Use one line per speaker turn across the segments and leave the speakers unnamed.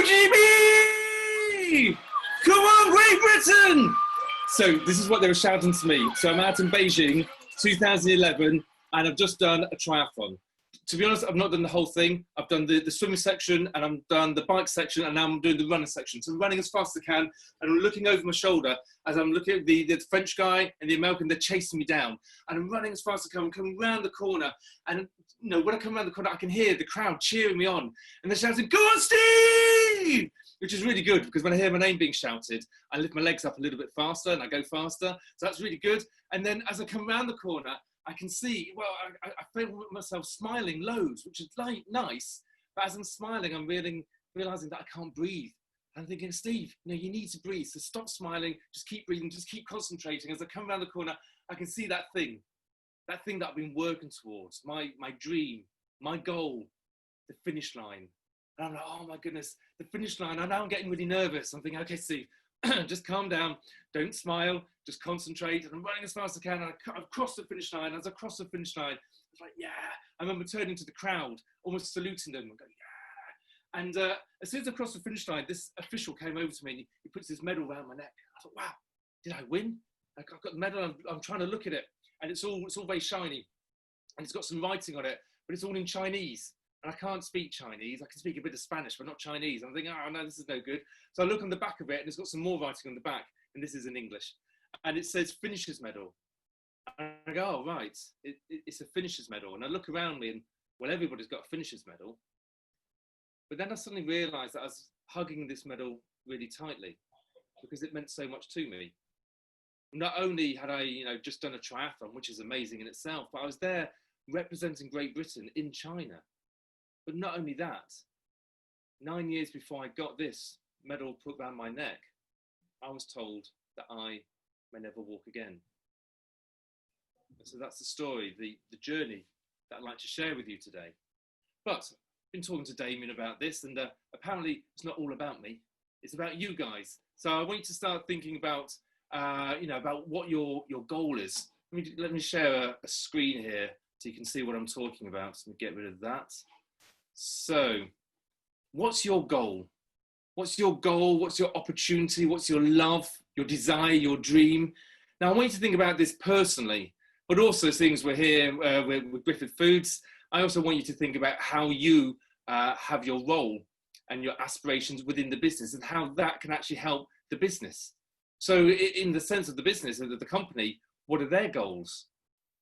GB! Come on, Great Britain! So this is what they were shouting to me. So I'm out in Beijing, 2011, and I've just done a triathlon. To be honest, I've not done the whole thing. I've done the swimming section, and I've done the bike section, and now I'm doing the running section. So I'm running as fast as I can, and I'm looking over my shoulder as I'm looking at the French guy and the American. They're chasing me down, and I'm running as fast as I can. I'm coming round the corner, and you know, when I come around the corner, I can hear the crowd cheering me on, and they're shouting, "Go on, Steve!" Which is really good, because when I hear my name being shouted, I lift my legs up a little bit faster, and I go faster. So that's really good. And then as I come around the corner, I can see, well, I feel myself smiling loads, which is nice. But as I'm smiling, I'm realizing that I can't breathe. I'm thinking, Steve, you know, you need to breathe. So stop smiling, just keep breathing, just keep concentrating. As I come around the corner, I can see that thing that I've been working towards, my dream, my goal, the finish line. And I'm like, oh my goodness, the finish line. And now I'm getting really nervous. I'm thinking, okay, Steve, just calm down, don't smile, just concentrate. And I'm running as fast as I can. And I've crossed the finish line. As I cross the finish line, I was like, yeah. I remember turning to the crowd, almost saluting them. And going, yeah. And as soon as I crossed the finish line, this official came over to me and he puts his medal around my neck. I thought, wow, did I win? I've got the medal. I'm trying to look at it. And it's all very shiny. And it's got some writing on it, but it's all in Chinese. And I can't speak Chinese. I can speak a bit of Spanish, but not Chinese. I'm thinking, oh no, this is no good. So I look on the back of it, and it's got some more writing on the back, and this is in English. And it says finisher's medal. And I go, oh, right, it's a finisher's medal. And I look around me, and well, everybody's got a finisher's medal. But then I suddenly realized that I was hugging this medal really tightly, because it meant so much to me. Not only had I, just done a triathlon, which is amazing in itself, but I was there representing Great Britain in China. But not only that, 9 years before I got this medal put around my neck, I was told that I may never walk again. So that's the story, the journey that I'd like to share with you today. But I've been talking to Damien about this, and apparently it's not all about me. It's about you guys. So I want you to start thinking about, about what your goal is. Let me share a screen here so you can see what I'm talking about. So let me get rid of that. So, what's your goal? What's your goal? What's your opportunity? What's your love, your desire, your dream? Now, I want you to think about this personally, but also things we're here with Griffith Foods. I also want you to think about how you have your role and your aspirations within the business and how that can actually help the business. So, in the sense of the business and the company, what are their goals?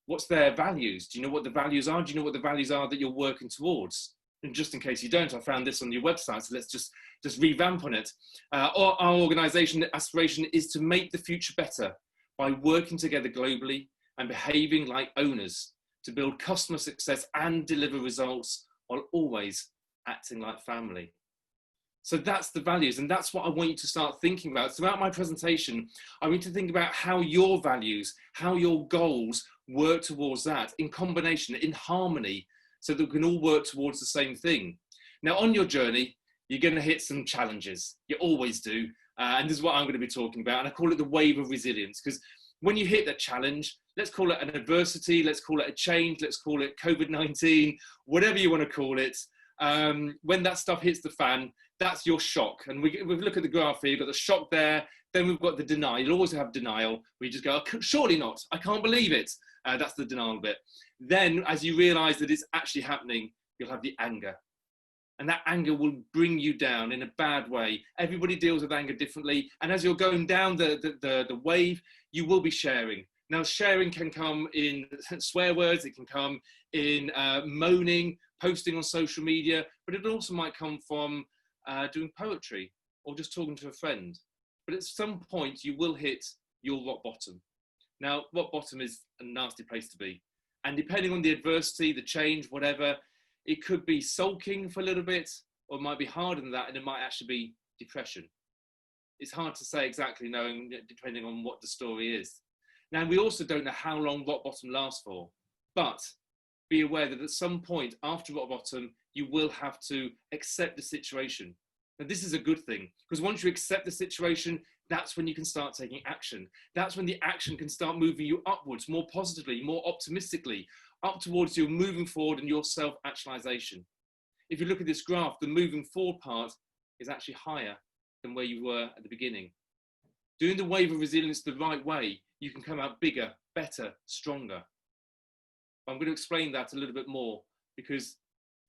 What's their values? Do you know what the values are? Do you know what the values are that you're working towards? And just in case you don't, I found this on your website, so let's just revamp on it. Our organisation aspiration is to make the future better by working together globally and behaving like owners to build customer success and deliver results while always acting like family. So that's the values, and that's what I want you to start thinking about. Throughout my presentation, I want you to think about how your values, how your goals work towards that in combination, in harmony, so that we can all work towards the same thing. Now, on your journey, you're going to hit some challenges. You always do. And this is what I'm going to be talking about. And I call it the wave of resilience, because when you hit that challenge, let's call it an adversity, let's call it a change, let's call it COVID-19, whatever you want to call it. When that stuff hits the fan, that's your shock. And we look at the graph here, you've got the shock there, then we've got the denial. You'll always have denial, where you just go, oh, surely not, I can't believe it. That's the denial bit. Then, as you realize that it's actually happening, you'll have the anger. And that anger will bring you down in a bad way. Everybody deals with anger differently. And as you're going down the wave, you will be sharing. Now, sharing can come in swear words, it can come in moaning, posting on social media, but it also might come from doing poetry or just talking to a friend. But at some point, you will hit your rock bottom. Now, rock bottom is a nasty place to be. And depending on the adversity, the change, whatever, it could be sulking for a little bit, or it might be harder than that, and it might actually be depression. It's hard to say exactly, knowing, depending on what the story is. Now, we also don't know how long rock bottom lasts for, but be aware that at some point after rock bottom, you will have to accept the situation. And this is a good thing, because once you accept the situation, that's when you can start taking action. That's when the action can start moving you upwards, more positively, more optimistically, up towards your moving forward and your self-actualization. If you look at this graph, the moving forward part is actually higher than where you were at the beginning. Doing the wave of resilience the right way, you can come out bigger, better, stronger. I'm going to explain that a little bit more because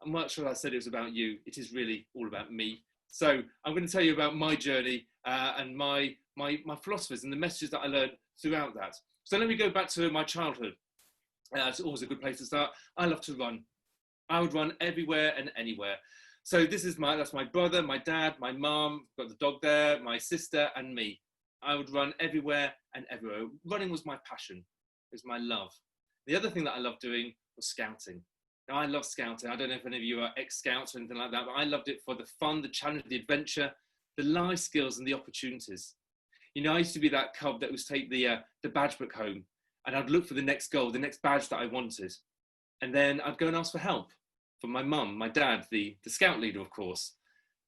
I'm not sure I said it was about you. It is really all about me. So I'm going to tell you about my journey and my philosophies and the messages that I learned throughout that. So let me go back to my childhood. It's always a good place to start. I love to run. I would run everywhere and anywhere. So that's my brother, my dad, my mum, got the dog there, my sister and me. I would run everywhere and everywhere. Running was my passion. It was my love. The other thing that I loved doing was scouting. Now, I love scouting. I don't know if any of you are ex-scouts or anything like that, but I loved it for the fun, the challenge, the adventure, the life skills and the opportunities. You know, I used to be that cub that would take the badge book home and I'd look for the next goal, the next badge that I wanted. And then I'd go and ask for help from my mum, my dad, the scout leader, of course.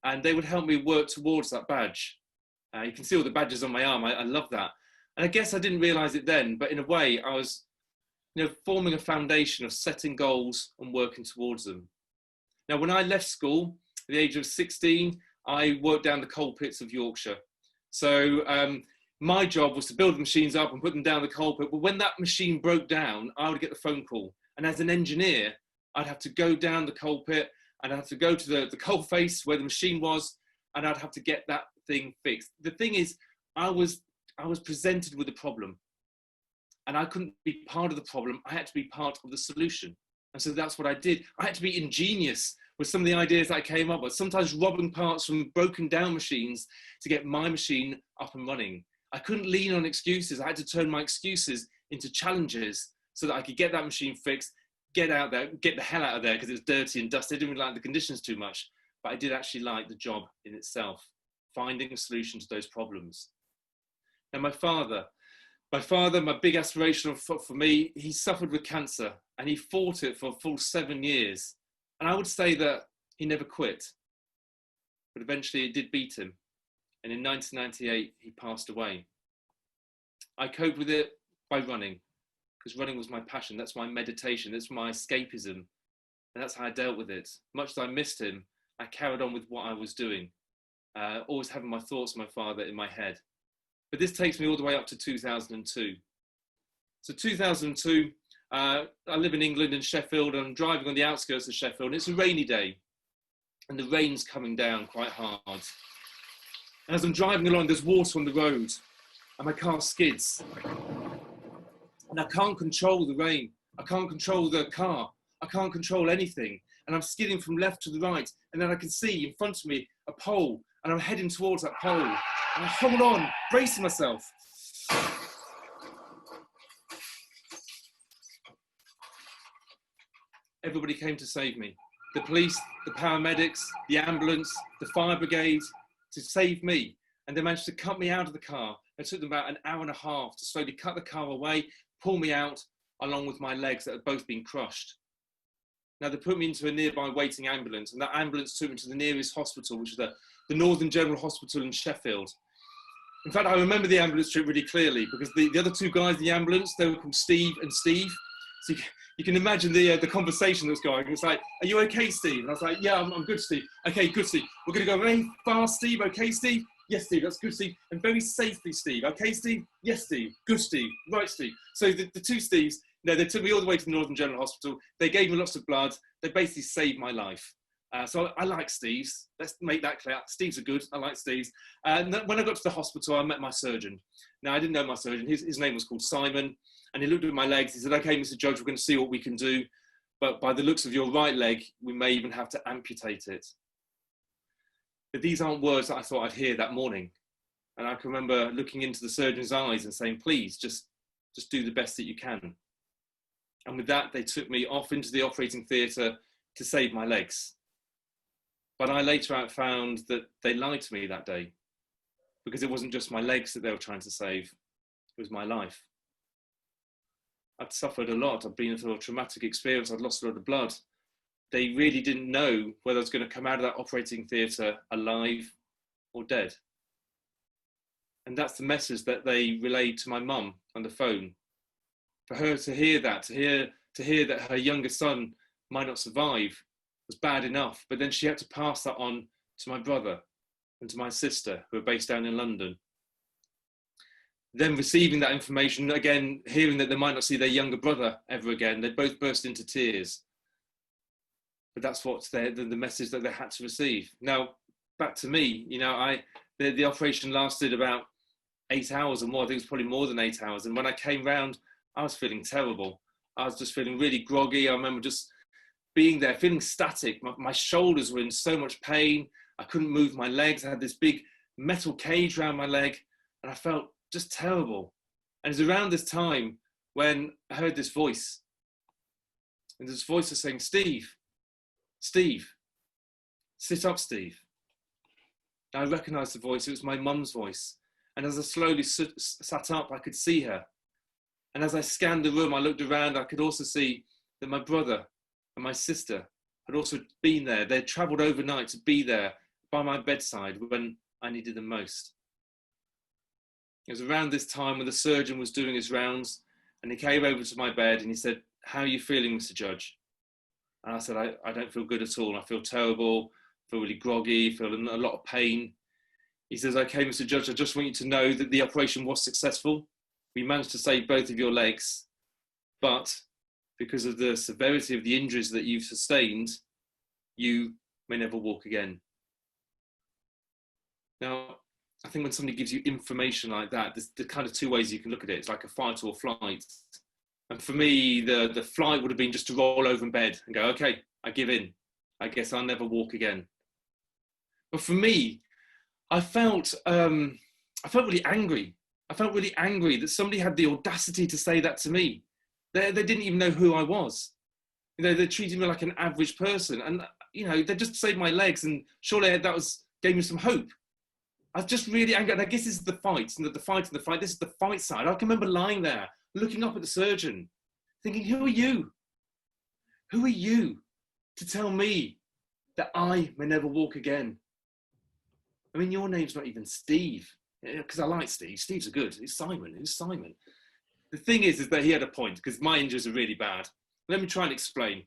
And they would help me work towards that badge. You can see all the badges on my arm. I love that. And I guess I didn't realise it then, but in a way I was, forming a foundation of setting goals and working towards them. Now, when I left school at the age of 16, I worked down the coal pits of Yorkshire. So my job was to build the machines up and put them down the coal pit. But when that machine broke down, I would get the phone call. And as an engineer, I'd have to go down the coal pit and I'd have to go to the coal face where the machine was, and I'd have to get that thing fixed. The thing is, I was presented with a problem. And I couldn't be part of the problem. I had to be part of the solution. And so that's what I did. I had to be ingenious with some of the ideas that I came up with, sometimes robbing parts from broken down machines to get my machine up and running. I couldn't lean on excuses. I had to turn my excuses into challenges so that I could get that machine fixed, get out there, get the hell out of there because it was dirty and dusty. I didn't really like the conditions too much, but I did actually like the job in itself, finding a solution to those problems. Now, my father, my big aspiration for me, he suffered with cancer and he fought it for a full 7 years. And I would say that he never quit, but eventually it did beat him. And in 1998, he passed away. I coped with it by running, because running was my passion. That's my meditation. That's my escapism. And that's how I dealt with it. Much as I missed him, I carried on with what I was doing, always having my thoughts of my father in my head. But this takes me all the way up to 2002. So 2002, I live in England, in Sheffield, and I'm driving on the outskirts of Sheffield, and it's a rainy day, and the rain's coming down quite hard. And as I'm driving along, there's water on the road, and my car skids. And I can't control the rain. I can't control the car. I can't control anything. And I'm skidding from left to the right, and then I can see in front of me a pole, and I'm heading towards that pole. And I hold on, bracing myself. Everybody came to save me. The police, the paramedics, the ambulance, the fire brigade, to save me. And they managed to cut me out of the car. It took them about an hour and a half to slowly cut the car away, pull me out, along with my legs that had both been crushed. Now, they put me into a nearby waiting ambulance, and that ambulance took me to the nearest hospital, which is the Northern General Hospital in Sheffield. In fact, I remember the ambulance trip really clearly because the other two guys in the ambulance, they were called Steve and Steve. So you can imagine the conversation that was going. It's like, are you okay, Steve? And I was like, yeah, I'm good, Steve. Okay, good, Steve. We're going to go very fast, Steve. Okay, Steve? Yes, Steve, that's good, Steve. And very safely, Steve. Okay, Steve? Yes, Steve. Good, Steve. Right, Steve. So the two Steves, they took me all the way to the Northern General Hospital. They gave me lots of blood. They basically saved my life. So I like Steve's. Let's make that clear. Steve's are good. I like Steve's. And when I got to the hospital, I met my surgeon. Now, I didn't know my surgeon. His name was called Simon. And he looked at my legs. He said, okay, Mr. Judge, we're going to see what we can do. But by the looks of your right leg, we may even have to amputate it. But these aren't words that I thought I'd hear that morning. And I can remember looking into the surgeon's eyes and saying, please, just do the best that you can. And with that, they took me off into the operating theatre to save my legs. But I later out found that they lied to me that day because it wasn't just my legs that they were trying to save, it was my life. I'd suffered a lot. I'd been through a traumatic experience. I'd lost a lot of blood. They really didn't know whether I was going to come out of that operating theatre alive or dead. And that's the message that they relayed to my mum on the phone. For her to hear that, to hear that her younger son might not survive was bad enough, but then she had to pass that on to my brother, and to my sister, who are based down in London. Then receiving that information, again, hearing that they might not see their younger brother ever again, they both burst into tears. But that's what's the message that they had to receive. Now, back to me, you know, the operation lasted about 8 hours or more. I think it was probably more than 8 hours. And when I came round, I was feeling terrible. I was just feeling really groggy. I remember just being there, feeling static. My shoulders were in so much pain. I couldn't move my legs. I had this big metal cage around my leg, and I felt just terrible. And it was around this time when I heard this voice. And this voice was saying, Steve, sit up, Steve. And I recognised the voice. It was my mum's voice. And as I slowly sat up, I could see her. And as I scanned the room, I looked around, I could also see that my brother and my sister had also been there. They'd travelled overnight to be there by my bedside when I needed them most. It was around this time when the surgeon was doing his rounds, and he came over to my bed and he said, how are you feeling, Mr. Judge? And I said, I don't feel good at all. I feel terrible, I feel really groggy, feel a lot of pain. He says, okay, Mr. Judge, I just want you to know that the operation was successful. We managed to save both of your legs, but because of the severity of the injuries that you've sustained, you may never walk again. Now, I think when somebody gives you information like that, there's the kind of two ways you can look at it. It's like a fight or flight. And for me, the flight would have been just to roll over in bed and go, okay, I give in. I guess I'll never walk again. But for me, I felt really angry. I felt really angry that somebody had the audacity to say that to me. They didn't even know who I was. You know, they treated me like an average person. And, you know, they just saved my legs, and surely that gave me some hope. I was just really angry. And I guess this is the fight, and the fight. This is the fight side. I can remember lying there, looking up at the surgeon, thinking, who are you? Who are you to tell me that I may never walk again? I mean, your name's not even Steve, because I like Steve. Steve's a good. It's Simon. Who's Simon? The thing is that he had a point, because my injuries are really bad. Let me try and explain.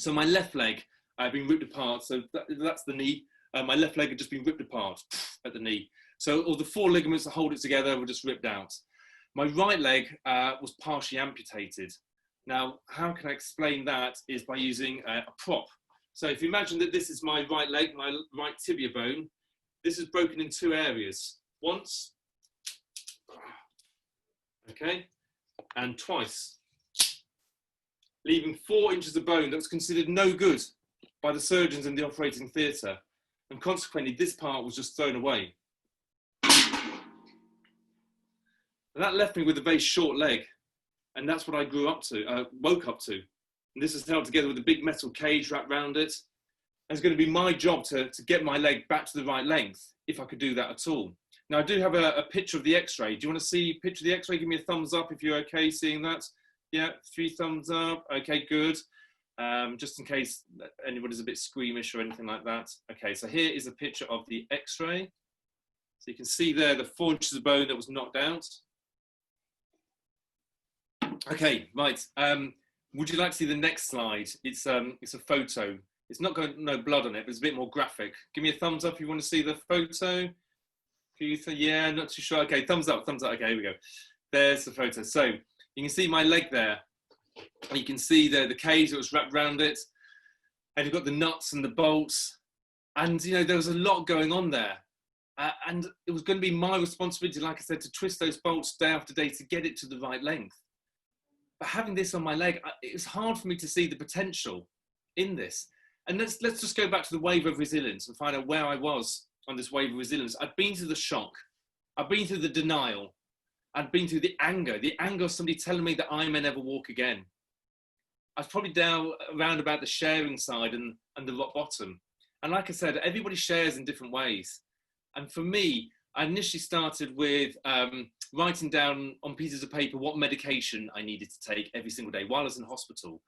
So my left leg had been ripped apart. So that's the knee. My left leg had just been ripped apart at the knee. So all the 4 ligaments that hold it together were just ripped out. My right leg was partially amputated. Now, how can I explain that is by using a prop. So if you imagine that this is my right leg, my right tibia bone, this is broken in 2 areas. Once, okay, and twice, leaving 4 inches of bone that was considered no good by the surgeons in the operating theatre. And consequently, this part was just thrown away. And that left me with a very short leg. And that's what I woke up to. And this is held together with a big metal cage wrapped around it. And it's going to be my job to get my leg back to the right length, if I could do that at all. Now, I do have a picture of the x-ray. Do you want to see a picture of the x-ray? Give me a thumbs up if you're okay seeing that. Yeah, 3 thumbs up. Okay, good. Just in case anybody's a bit squeamish or anything like that. Okay, so here is a picture of the x-ray. So you can see there the 4 inches of bone that was knocked out. Okay, right. Would you like to see the next slide? It's a photo. It's not got no blood on it, but it's a bit more graphic. Give me a thumbs up if you want to see the photo. Yeah, not too sure. Okay, thumbs up, thumbs up. Okay, here we go. There's the photo. So you can see my leg there. You can see the cage that was wrapped around it. And you've got the nuts and the bolts. And, you know, there was a lot going on there. And it was going to be my responsibility, like I said, to twist those bolts day after day to get it to the right length. But having this on my leg, it was hard for me to see the potential in this. And let's just go back to the wave of resilience and find out where I was on this wave of resilience. I've been through the shock. I've been through the denial. I've been through the anger of somebody telling me that I may never walk again. I was probably down around about the sharing side and the rock bottom. And like I said, everybody shares in different ways. And for me, I initially started with writing down on pieces of paper what medication I needed to take every single day while I was in hospital.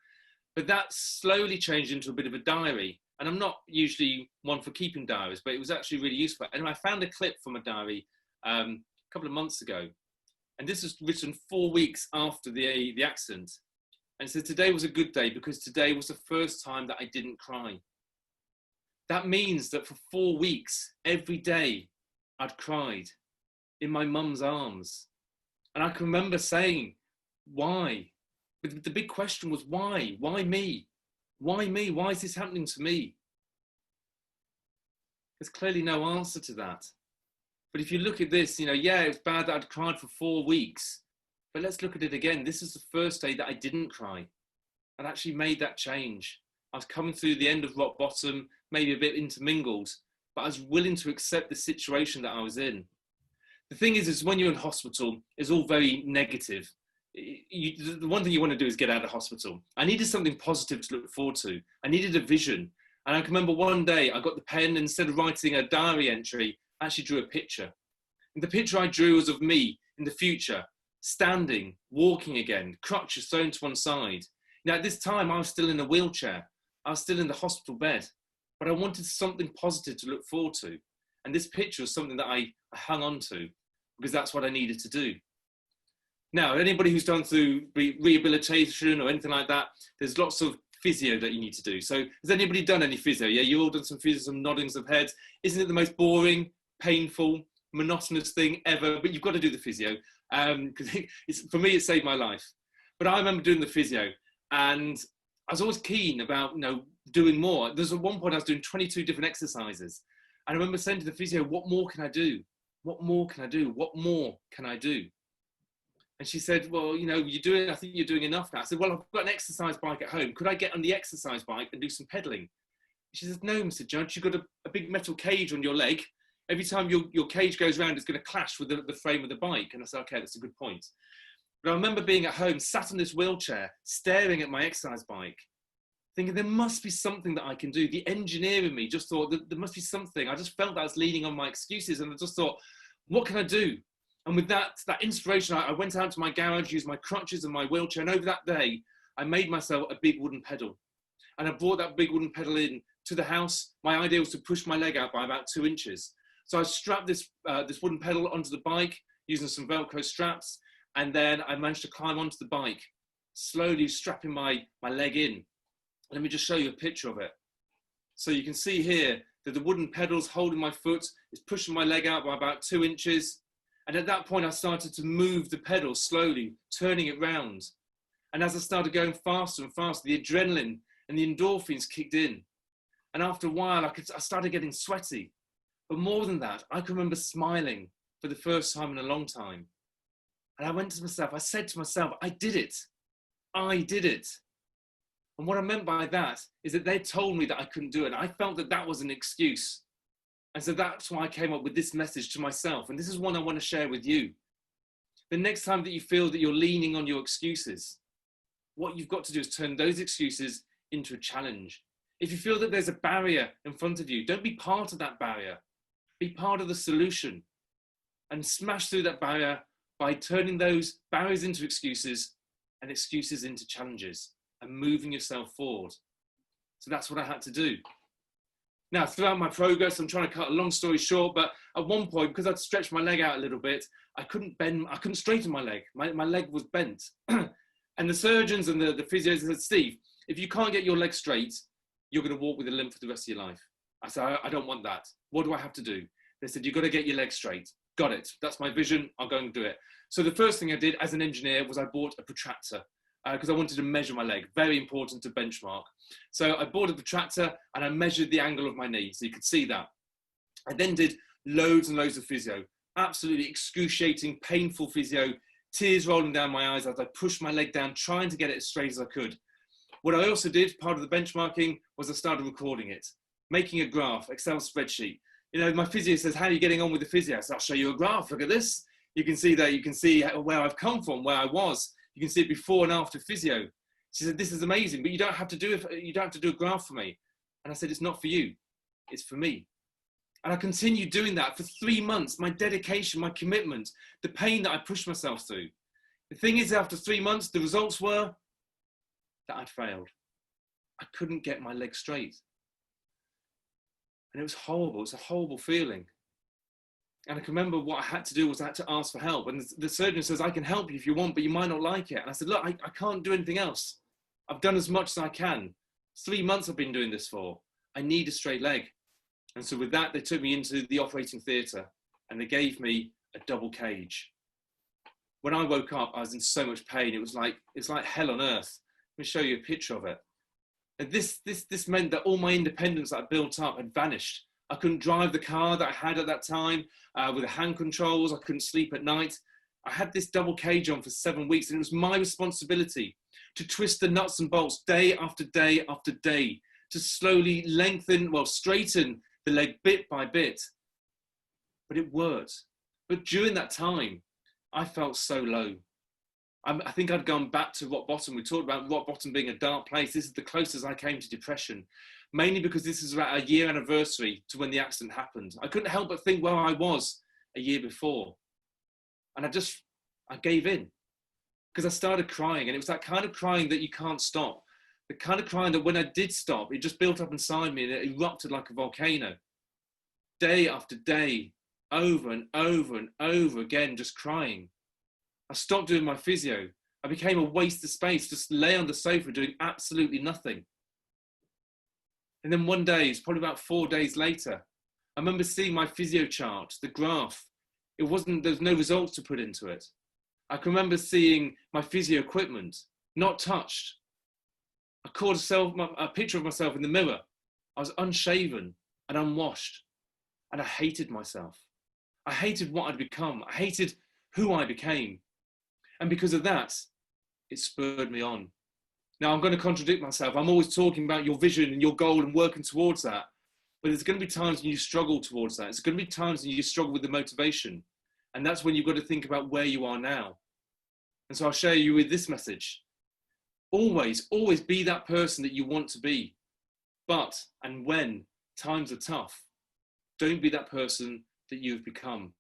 But that slowly changed into a bit of a diary. And I'm not usually one for keeping diaries, but it was actually really useful. And I found a clip from a diary a couple of months ago. And this was written 4 weeks after the accident. And it said, today was a good day because today was the first time that I didn't cry. That means that for 4 weeks, every day, I'd cried in my mum's arms. And I can remember saying, why? But the big question was, why? Why me? Why me? Why is this happening to me? There's clearly no answer to that. But if you look at this, yeah, it was bad that I'd cried for 4 weeks. But let's look at it again. This is the first day that I didn't cry. I'd actually made that change. I was coming through the end of rock bottom, maybe a bit intermingled, but I was willing to accept the situation that I was in. The thing is when you're in hospital, it's all very negative. The one thing you want to do is get out of hospital. I needed something positive to look forward to. I needed a vision. And I can remember one day I got the pen, and instead of writing a diary entry, I actually drew a picture. And the picture I drew was of me in the future, standing, walking again, crutches thrown to one side. Now, at this time, I was still in a wheelchair. I was still in the hospital bed, but I wanted something positive to look forward to. And this picture was something that I hung on to because that's what I needed to do. Now, anybody who's done through rehabilitation or anything like that, there's lots of physio that you need to do. So has anybody done any physio? Yeah, you've all done some physio, some noddings of heads. Isn't it the most boring, painful, monotonous thing ever? But you've got to do the physio because for me, it saved my life. But I remember doing the physio, and I was always keen about doing more. There's at one point I was doing 22 different exercises, and I remember saying to the physio, "What more can I do? What more can I do? What more can I do?" And she said, "Well, I think you're doing enough now." I said, "Well, I've got an exercise bike at home. Could I get on the exercise bike and do some pedaling?" She says, "No, Mr. Judge, you've got a big metal cage on your leg. Every time your cage goes around, it's going to clash with the frame of the bike." And I said, "Okay, that's a good point." But I remember being at home, sat in this wheelchair, staring at my exercise bike, thinking there must be something that I can do. The engineer in me just thought that there must be something. I just felt that I was leaning on my excuses, and I just thought, what can I do? And with that inspiration, I went out to my garage, used my crutches and my wheelchair, and over that day, I made myself a big wooden pedal. And I brought that big wooden pedal in to the house. My idea was to push my leg out by about 2 inches. So I strapped this wooden pedal onto the bike using some Velcro straps, and then I managed to climb onto the bike, slowly strapping my leg in. Let me just show you a picture of it. So you can see here that the wooden pedal's holding my foot, is pushing my leg out by about 2 inches. And at that point, I started to move the pedal slowly, turning it round. And as I started going faster and faster, the adrenaline and the endorphins kicked in. And after a while, I started getting sweaty. But more than that, I can remember smiling for the first time in a long time. And I said to myself, I did it. I did it. And what I meant by that is that they told me that I couldn't do it. And I felt that that was an excuse. And so that's why I came up with this message to myself. And this is one I want to share with you. The next time that you feel that you're leaning on your excuses, what you've got to do is turn those excuses into a challenge. If you feel that there's a barrier in front of you, don't be part of that barrier. Be part of the solution and smash through that barrier by turning those barriers into excuses and excuses into challenges and moving yourself forward. So that's what I had to do. Now, throughout my progress, I'm trying to cut a long story short, but at one point, because I'd stretched my leg out a little bit, I couldn't straighten my leg. My leg was bent. And the surgeons and the physios said, "Steve, if you can't get your leg straight, you're going to walk with a limp for the rest of your life." I said, I don't want that. What do I have to do? They said, "You've got to get your leg straight." Got it. That's my vision. I'll go and do it. So the first thing I did as an engineer was I bought a protractor because I wanted to measure my leg. Very important to benchmark. So I bought a protractor and I measured the angle of my knee so you could see that. I then did loads and loads of physio. Absolutely excruciating, painful physio. Tears rolling down my eyes as I pushed my leg down, trying to get it as straight as I could. What I also did, part of the benchmarking, was I started recording it, making a graph, Excel spreadsheet. My physio says, "How are you getting on with the physio?" So I'll show you a graph. Look at this. You can see that. You can see where I've come from, where I was. You can see it before and after physio. She said, "This is amazing, but you don't have to do it. You don't have to do a graph for me." And I said, "It's not for you. It's for me." And I continued doing that for 3 months. My dedication, my commitment, the pain that I pushed myself through. The thing is, after 3 months, the results were that I'd failed. I couldn't get my leg straight. And it was horrible. It's a horrible feeling. And I can remember what I had to do was I had to ask for help. And the surgeon says, "I can help you if you want, but you might not like it." And I said, "Look, I can't do anything else. I've done as much as I can. 3 months I've been doing this for. I need a straight leg." And so with that, they took me into the operating theatre and they gave me a double cage. When I woke up, I was in so much pain. It was like hell on earth. Let me show you a picture of it. And this meant that all my independence that I built up had vanished. I couldn't drive the car that I had at that time with the hand controls. I couldn't sleep at night. I had this double cage on for 7 weeks, and it was my responsibility to twist the nuts and bolts day after day after day, to slowly straighten the leg bit by bit. But it worked. But during that time, I felt so low. I think I'd gone back to rock bottom. We talked about rock bottom being a dark place. This is the closest I came to depression, mainly because this is about a year anniversary to when the accident happened. I couldn't help but think where I was a year before. And I gave in because I started crying, and it was that kind of crying that you can't stop. The kind of crying that when I did stop, it just built up inside me and it erupted like a volcano. Day after day, over and over and over again, just crying. I stopped doing my physio. I became a waste of space, just lay on the sofa doing absolutely nothing. And then one day, it's probably about 4 days later, I remember seeing my physio chart, the graph. There was no results to put into it. I can remember seeing my physio equipment, not touched. I caught a picture of myself in the mirror. I was unshaven and unwashed, and I hated myself. I hated what I'd become. I hated who I became. And because of that, it spurred me on. Now, I'm going to contradict myself. I'm always talking about your vision and your goal and working towards that. But there's going to be times when you struggle towards that. There's going to be times when you struggle with the motivation. And that's when you've got to think about where you are now. And so I'll share you with this message. Always, always be that person that you want to be. But, and when times are tough, don't be that person that you've become.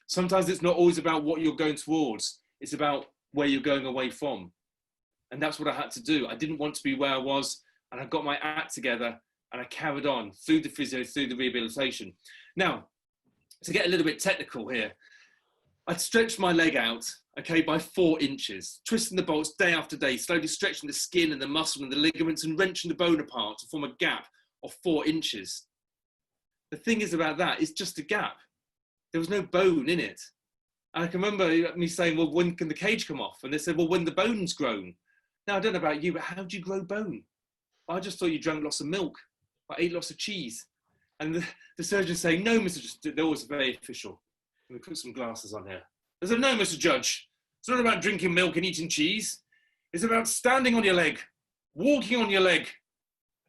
Sometimes it's not always about what you're going towards. It's about where you're going away from. And that's what I had to do. I didn't want to be where I was, and I got my act together and I carried on through the physio, through the rehabilitation. Now, to get a little bit technical here, I'd stretched my leg out, okay, by 4 inches, twisting the bolts day after day, slowly stretching the skin and the muscle and the ligaments and wrenching the bone apart to form a gap of 4 inches. The thing is about that, it's just a gap. There was no bone in it. And I can remember me saying, well, when can the cage come off? And they said, well, when the bone's grown. Now, I don't know about you, but how do you grow bone? I just thought you drank lots of milk. I ate lots of cheese. And the surgeon saying, no, Mr. Judge, they're always very official. Let me put some glasses on here. They said, no, Mr. Judge, it's not about drinking milk and eating cheese. It's about standing on your leg, walking on your leg.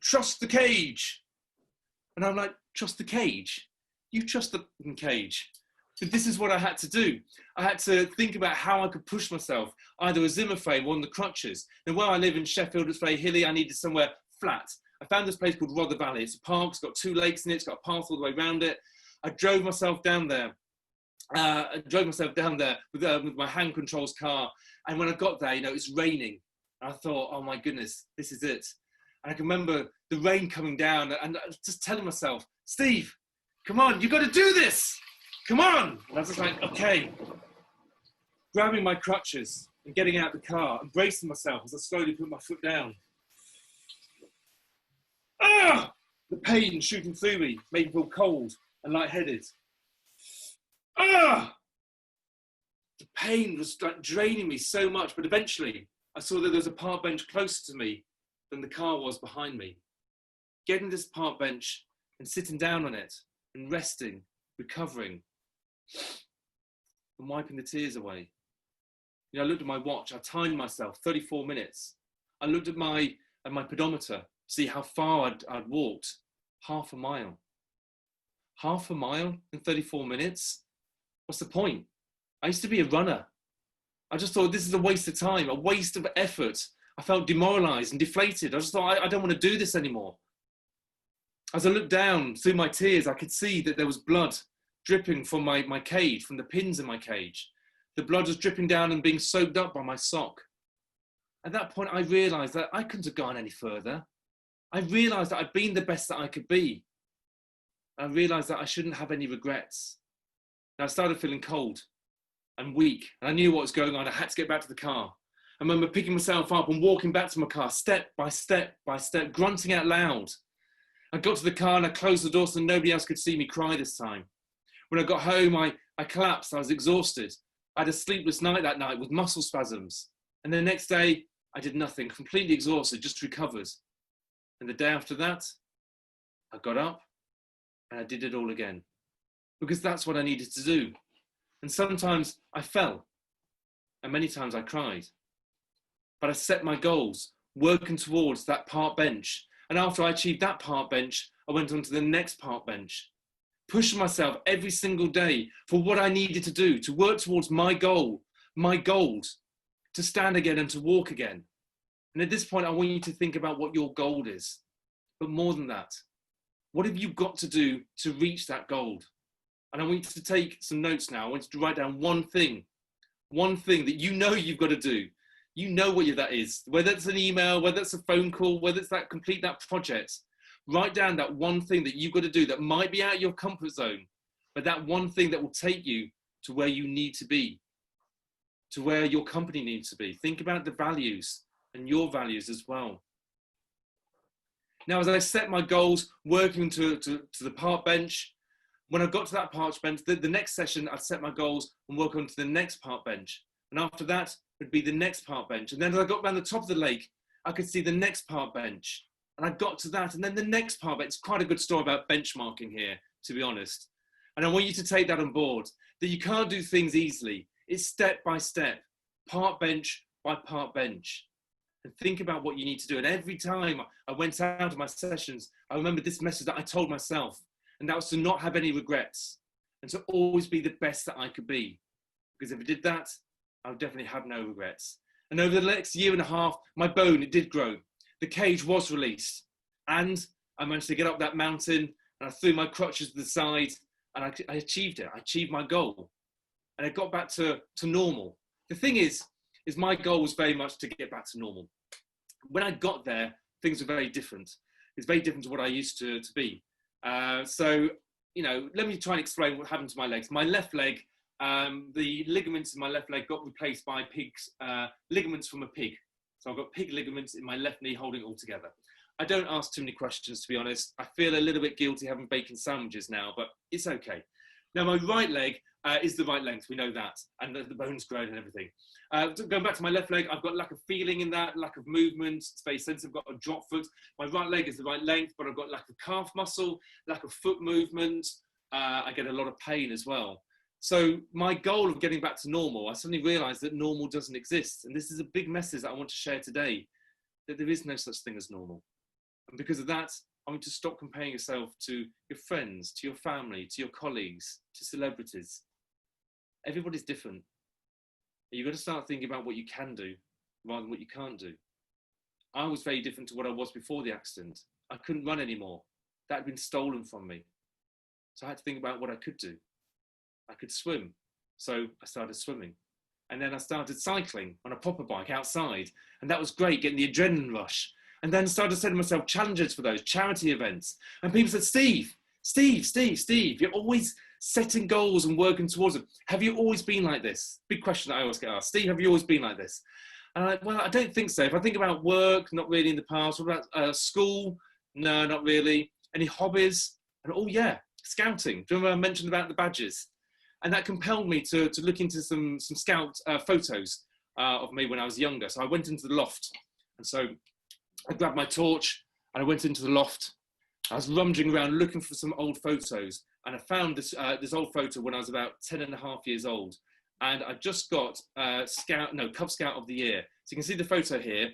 Trust the cage. And I'm like, trust the cage? You trust the cage. But this is what I had to do. I had to think about how I could push myself, either a Zimmer frame or on the crutches. And where I live in Sheffield, it's very hilly. I needed somewhere flat. I found this place called Rother Valley. It's a park, it's got 2 lakes in it, it's got a path all the way around it. I drove myself down there. With my hand controls car. And when I got there, it's raining. And I thought, oh my goodness, this is it. And I can remember the rain coming down and I was just telling myself, Steve, come on, you've got to do this. Come on. And I was just like, okay. Grabbing my crutches and getting out the car and bracing myself as I slowly put my foot down. Ah! The pain shooting through me made me feel cold and lightheaded. Ah! The pain was like draining me so much, but eventually I saw that there was a park bench closer to me than the car was behind me. Getting this park bench and sitting down on it and resting, recovering, and wiping the tears away. I looked at my watch, I timed myself, 34 minutes. I looked at my pedometer, see how far I'd walked, half a mile. Half a mile in 34 minutes? What's the point? I used to be a runner. I just thought this is a waste of time, a waste of effort. I felt demoralized and deflated. I just thought, I don't want to do this anymore. As I looked down through my tears, I could see that there was blood dripping from my cage, from the pins in my cage. The blood was dripping down and being soaked up by my sock. At that point, I realized that I couldn't have gone any further. I realized that I'd been the best that I could be. I realized that I shouldn't have any regrets. And I started feeling cold and weak, and I knew what was going on. I had to get back to the car. I remember picking myself up and walking back to my car, step by step by step, grunting out loud. I got to the car and I closed the door so nobody else could see me cry this time. When I got home, I collapsed. I was exhausted. I had a sleepless night that night with muscle spasms. And the next day, I did nothing, completely exhausted, just recovered. And the day after that, I got up and I did it all again. Because that's what I needed to do. And sometimes I fell. And many times I cried. But I set my goals, working towards that park bench. And after I achieved that park bench, I went on to the next park bench. Pushing myself every single day for what I needed to do, to work towards my goal, my goals, to stand again and to walk again. And at this point, I want you to think about what your goal is. But more than that, what have you got to do to reach that goal? And I want you to take some notes now. I want you to write down one thing that you know you've got to do. You know what that is, whether it's an email, whether it's a phone call, whether it's that complete that project. Write down that one thing that you've got to do that might be out of your comfort zone, but that one thing that will take you to where you need to be, to where your company needs to be. Think about the values and your values as well. Now, as I set my goals, working to the park bench, when I got to that park bench, the next session, I'd set my goals and work on to the next park bench. And after that would be the next park bench. And then as I got around the top of the lake, I could see the next park bench. And I got to that, and then the next park bench. It's quite a good story about benchmarking here, to be honest. And I want you to take that on board, that you can't do things easily. It's step by step, park bench by park bench. And think about what you need to do. And every time I went out of my sessions, I remember this message that I told myself, and that was to not have any regrets and to always be the best that I could be. Because if I did that, I would definitely have no regrets. And over the next year and a half, my bone, it did grow. The cage was released, and I managed to get up that mountain, and I threw my crutches to the side, and I achieved it. I achieved my goal, and it got back to normal. The thing is my goal was very much to get back to normal. When I got there, things were very different. It's very different to what I used to be. So, you know, let me try and explain what happened to my legs. My left leg, the ligaments in my left leg got replaced by ligaments from a pig. So I've got pig ligaments in my left knee holding it all together. I don't ask too many questions, to be honest. I feel a little bit guilty having bacon sandwiches now, but it's okay. Now, my right leg is the right length. We know that. And the bone's grown and everything. Going back to my left leg, I've got lack of feeling in that, lack of movement. It's very sensitive. I've got a drop foot. My right leg is the right length, but I've got lack of calf muscle, lack of foot movement. I get a lot of pain as well. So my goal of getting back to normal, I suddenly realized that normal doesn't exist. And this is a big message that I want to share today, that there is no such thing as normal. And because of that, I want you to stop comparing yourself to your friends, to your family, to your colleagues, to celebrities. Everybody's different. You've got to start thinking about what you can do rather than what you can't do. I was very different to what I was before the accident. I couldn't run anymore. That had been stolen from me. So I had to think about what I could do. I could swim. So I started swimming. And then I started cycling on a proper bike outside. And that was great, getting the adrenaline rush. And then I started setting myself challenges for those charity events. And people said, Steve, you're always setting goals and working towards them. Have you always been like this? Big question that I always get asked. Steve, have you always been like this? And I'm like, well, I don't think so. If I think about work, not really in the past. What about school? No, not really. Any hobbies? And oh yeah, scouting. Do you remember I mentioned about the badges? And that compelled me to look into some scout photos of me when I was younger. So I went into the loft. And so I grabbed my torch and I went into the loft. I was rummaging around looking for some old photos. And I found this old photo when I was about 10 and a half years old. And I just got Cub Scout of the Year. So you can see the photo here.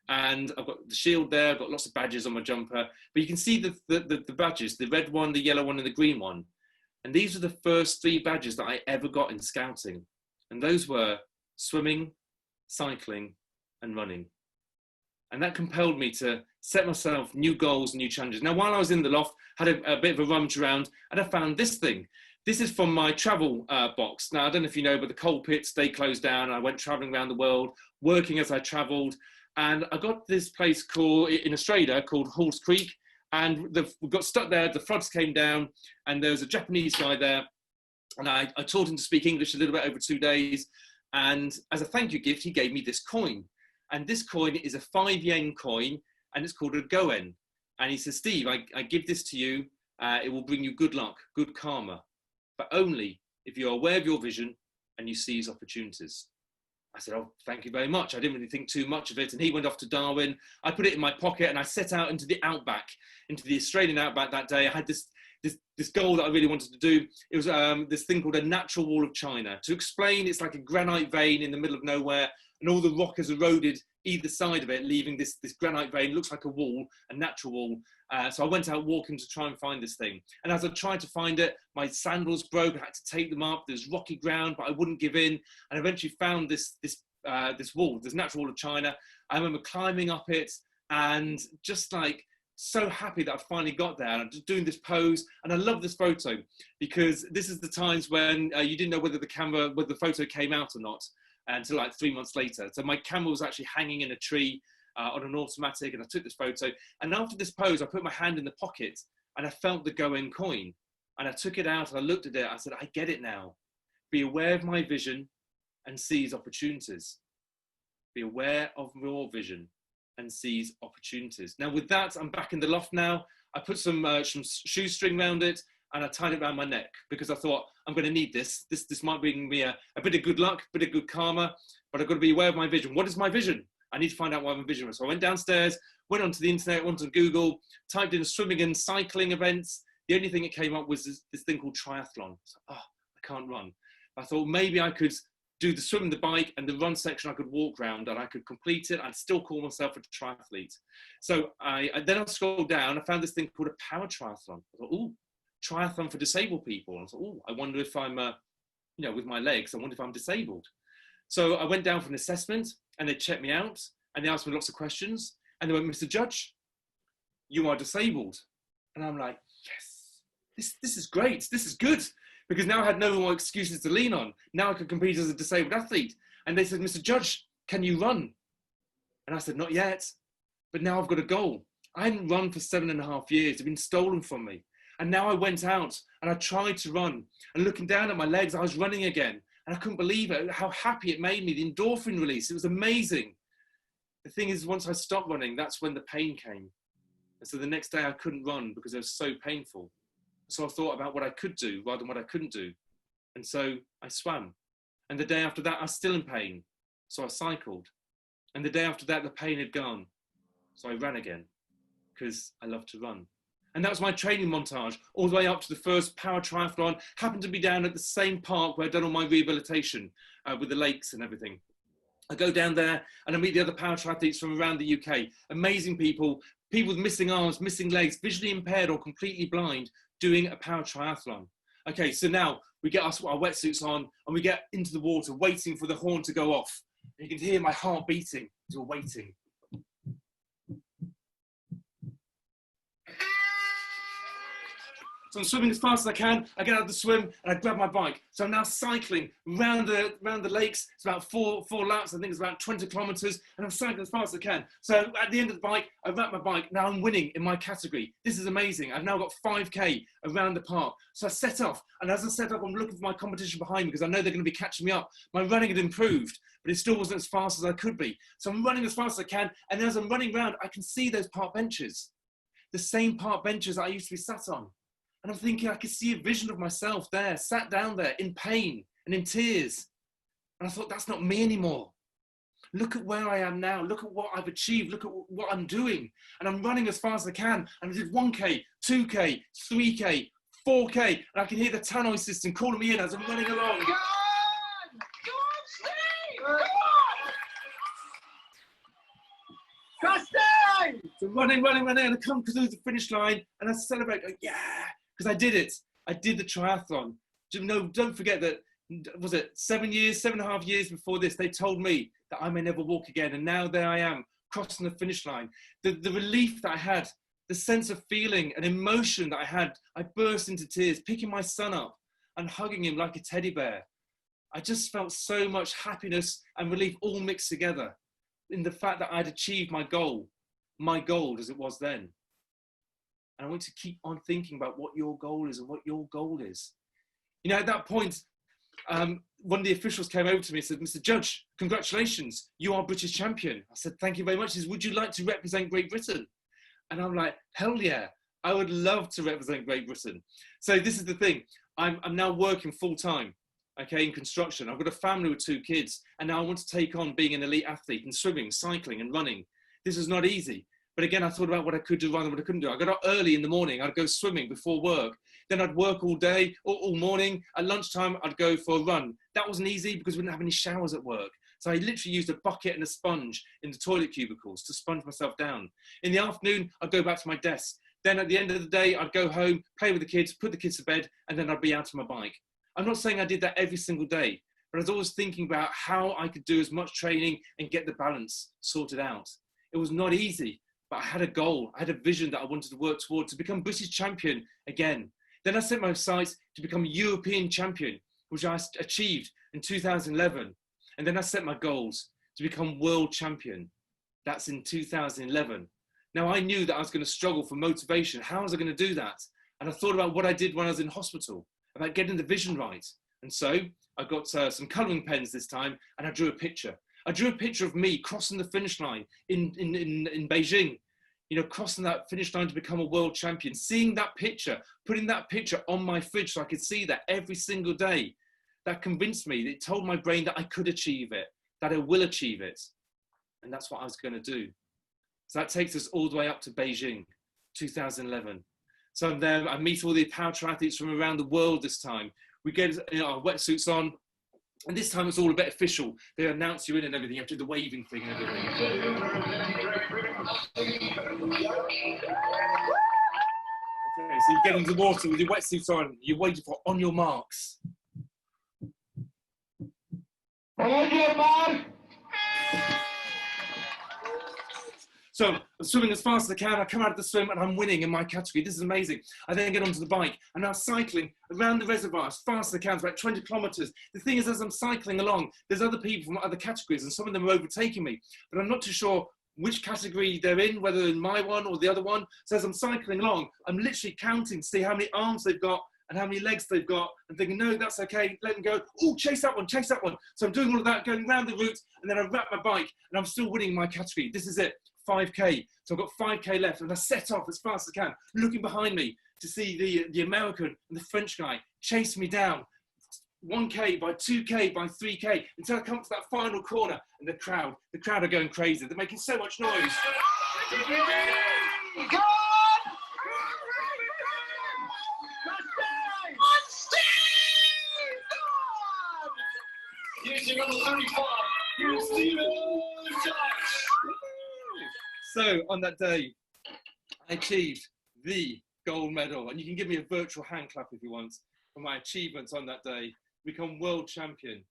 And I've got the shield there. I've got lots of badges on my jumper. But you can see the badges, the red one, the yellow one, and the green one. And these are the first 3 badges that I ever got in scouting. And those were swimming, cycling, and running. And that compelled me to set myself new goals and new challenges. Now, while I was in the loft, I had a bit of a rummage around, and I found this thing. This is from my travel box. Now, I don't know if you know, but the coal pits, they closed down. I went traveling around the world, working as I traveled. And I got this place in Australia called Halls Creek. And we got stuck there, the floods came down, and there was a Japanese guy there. And I taught him to speak English a little bit over 2 days. And as a thank you gift, he gave me this coin. And this coin is a 5 yen coin, and it's called a goen. And he says, Steve, I give this to you. It will bring you good luck, good karma, but only if you're aware of your vision and you seize opportunities. I said, oh, thank you very much. I didn't really think too much of it. And he went off to Darwin. I put it in my pocket and I set out into the outback, into the Australian outback that day. I had this goal that I really wanted to do. It was this thing called a natural wall of China. To explain, it's like a granite vein in the middle of nowhere, and all the rock has eroded either side of it, leaving this granite vein. Looks like a wall, a natural wall. So I went out walking to try and find this thing. And as I tried to find it, my sandals broke. I had to take them up. There's rocky ground, but I wouldn't give in. And eventually found this wall, this natural wall of China. I remember climbing up it and just like so happy that I finally got there. And I'm just doing this pose. And I love this photo because this is the times when you didn't know whether the photo came out or not until like 3 months later. So my camera was actually hanging in a tree on an automatic, and I took this photo. And after this pose, I put my hand in the pocket and I felt the Goen coin. And I took it out and I looked at it. I said, I get it now. Be aware of my vision and seize opportunities. Be aware of your vision and seize opportunities. Now with that, I'm back in the loft now. I put some shoestring around it and I tied it around my neck because I thought, I'm going to need this. This might bring me a bit of good luck, a bit of good karma, but I've got to be aware of my vision. What is my vision? I need to find out what my vision was. So I went downstairs, went onto the internet, went to Google, typed in swimming and cycling events. The only thing that came up was this thing called triathlon. So, I can't run. I thought maybe I could do the swim and the bike, and the run section I could walk around and I could complete it. I'd still call myself a triathlete. So then I scrolled down, I found this thing called a power triathlon. I thought, ooh, triathlon for disabled people. And I thought, oh, I wonder if I'm, with my legs, I wonder if I'm disabled. So I went down for an assessment and they checked me out and they asked me lots of questions. And they went, Mr. Judge, you are disabled. And I'm like, yes, this is great. This is good. Because now I had no more excuses to lean on. Now I could compete as a disabled athlete. And they said, Mr. Judge, can you run? And I said, not yet. But now I've got a goal. I hadn't run for 7.5 years. It's been stolen from me. And now I went out and I tried to run. And looking down at my legs, I was running again. And I couldn't believe it, how happy it made me, the endorphin release. It was amazing. The thing is, once I stopped running, that's when the pain came. And so the next day I couldn't run because it was so painful. So I thought about what I could do rather than what I couldn't do. And so I swam. And the day after that, I was still in pain. So I cycled. And the day after that, the pain had gone. So I ran again because I love to run. And that was my training montage all the way up to the first power triathlon. Happened to be down at the same park where I'd done all my rehabilitation with the lakes and everything. I go down there and I meet the other power triathletes from around the UK. Amazing people with missing arms, missing legs, visually impaired or completely blind, doing a power triathlon. Okay, so now we get our wetsuits on and we get into the water, waiting for the horn to go off. And you can hear my heart beating as we're waiting. So I'm swimming as fast as I can. I get out of the swim and I grab my bike. So I'm now cycling around the lakes. It's about four laps. I think it's about 20 kilometers. And I'm cycling as fast as I can. So at the end of the bike, I wrap my bike. Now I'm winning in my category. This is amazing. I've now got 5K around the park. So I set off. And as I set off, I'm looking for my competition behind me because I know they're going to be catching me up. My running had improved, but it still wasn't as fast as I could be. So I'm running as fast as I can. And as I'm running around, I can see those park benches. The same park benches that I used to be sat on. And I'm thinking I could see a vision of myself there, sat down there in pain and in tears. And I thought, that's not me anymore. Look at where I am now. Look at what I've achieved. Look at what I'm doing. And I'm running as fast as I can. And I did 1K, 2K, 3K, 4K. And I can hear the tannoy system calling me in as I'm running along.
Go on! Go on, Steve! Go on! Trusty!
So running, and I come through the finish line and I celebrate, go, yeah! Because I did it. I did the triathlon. No, don't forget that, was it 7.5 years before this, they told me that I may never walk again. And now there I am, crossing the finish line. The relief that I had, the sense of feeling and emotion that I had, I burst into tears, picking my son up and hugging him like a teddy bear. I just felt so much happiness and relief all mixed together in the fact that I'd achieved my goal as it was then. And I want to keep on thinking about what your goal is and what your goal is. You know, at that point, one of the officials came over to me and said, Mr. Judge, congratulations, you are British champion. I said, thank you very much. He said, would you like to represent Great Britain? And I'm like, hell yeah, I would love to represent Great Britain. So this is the thing. I'm now working full time, okay, in construction. I've got a family with 2 kids, and now I want to take on being an elite athlete in swimming, cycling and running. This is not easy. But again, I thought about what I could do rather than what I couldn't do. I got up early in the morning. I'd go swimming before work. Then I'd work all day, all morning. At lunchtime, I'd go for a run. That wasn't easy because we didn't have any showers at work. So I literally used a bucket and a sponge in the toilet cubicles to sponge myself down. In the afternoon, I'd go back to my desk. Then at the end of the day, I'd go home, play with the kids, put the kids to bed, and then I'd be out on my bike. I'm not saying I did that every single day, but I was always thinking about how I could do as much training and get the balance sorted out. It was not easy, but I had a goal. I had a vision that I wanted to work towards, to become British champion again. Then I set my sights to become European champion, which I achieved in 2011. And then I set my goals to become world champion. That's in 2011. Now I knew that I was going to struggle for motivation. How was I going to do that? And I thought about what I did when I was in hospital, about getting the vision right. And so I got some colouring pens this time, and I drew a picture. I drew a picture of me crossing the finish line in Beijing, you know, crossing that finish line to become a world champion, seeing that picture, putting that picture on my fridge so I could see that every single day. That convinced me, it told my brain that I could achieve it, that I will achieve it. And that's what I was going to do. So that takes us all the way up to Beijing, 2011. So I'm there, I meet all the power triathletes from around the world this time. We get our wetsuits on, and this time it's all a bit official. They announce you in and everything, you have to do the waving thing and everything. Okay, so you get into the water with your wetsuits on, you're waiting for on your marks. So I'm swimming as fast as I can. I come out of the swim and I'm winning in my category. This is amazing. I then get onto the bike and I'm cycling around the reservoir as fast as I can. It's about 20 kilometers. The thing is, as I'm cycling along, there's other people from other categories and some of them are overtaking me, but I'm not too sure which category they're in, whether in my one or the other one. So as I'm cycling along, I'm literally counting to see how many arms they've got and how many legs they've got, and thinking, no, that's okay, let them go. Oh, chase that one, chase that one. So I'm doing all of that, going around the route, and then I wrap my bike, and I'm still winning my category. This is it, 5K. So I've got 5K left, and I set off as fast as I can, looking behind me to see the American and the French guy chase me down. 1K, by 2K, by 3K, until I come to that final corner, and the crowd are going crazy. They're making so much noise. So on that day, I achieved the gold medal, and you can give me a virtual hand clap if you want for my achievements on that day. Become world champion,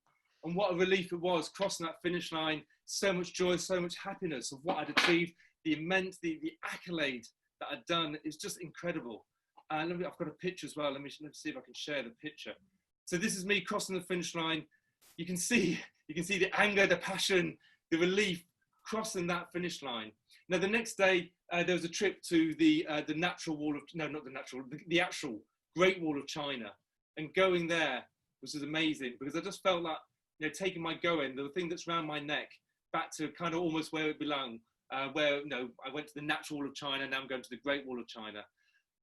and what a relief it was crossing that finish line. So much joy, so much happiness of what I'd achieved, the accolade that I'd done is just incredible. I've got a picture as well. Let me see if I can share the picture. So this is me crossing the finish line. You can see the anger, the passion, the relief crossing that finish line. Now the next day there was a trip to the actual Great Wall of China, and going there was just amazing because I just felt that, taking my the thing that's around my neck back to kind of almost where it belonged, where I went to the natural Wall of China, now I'm going to the Great Wall of China.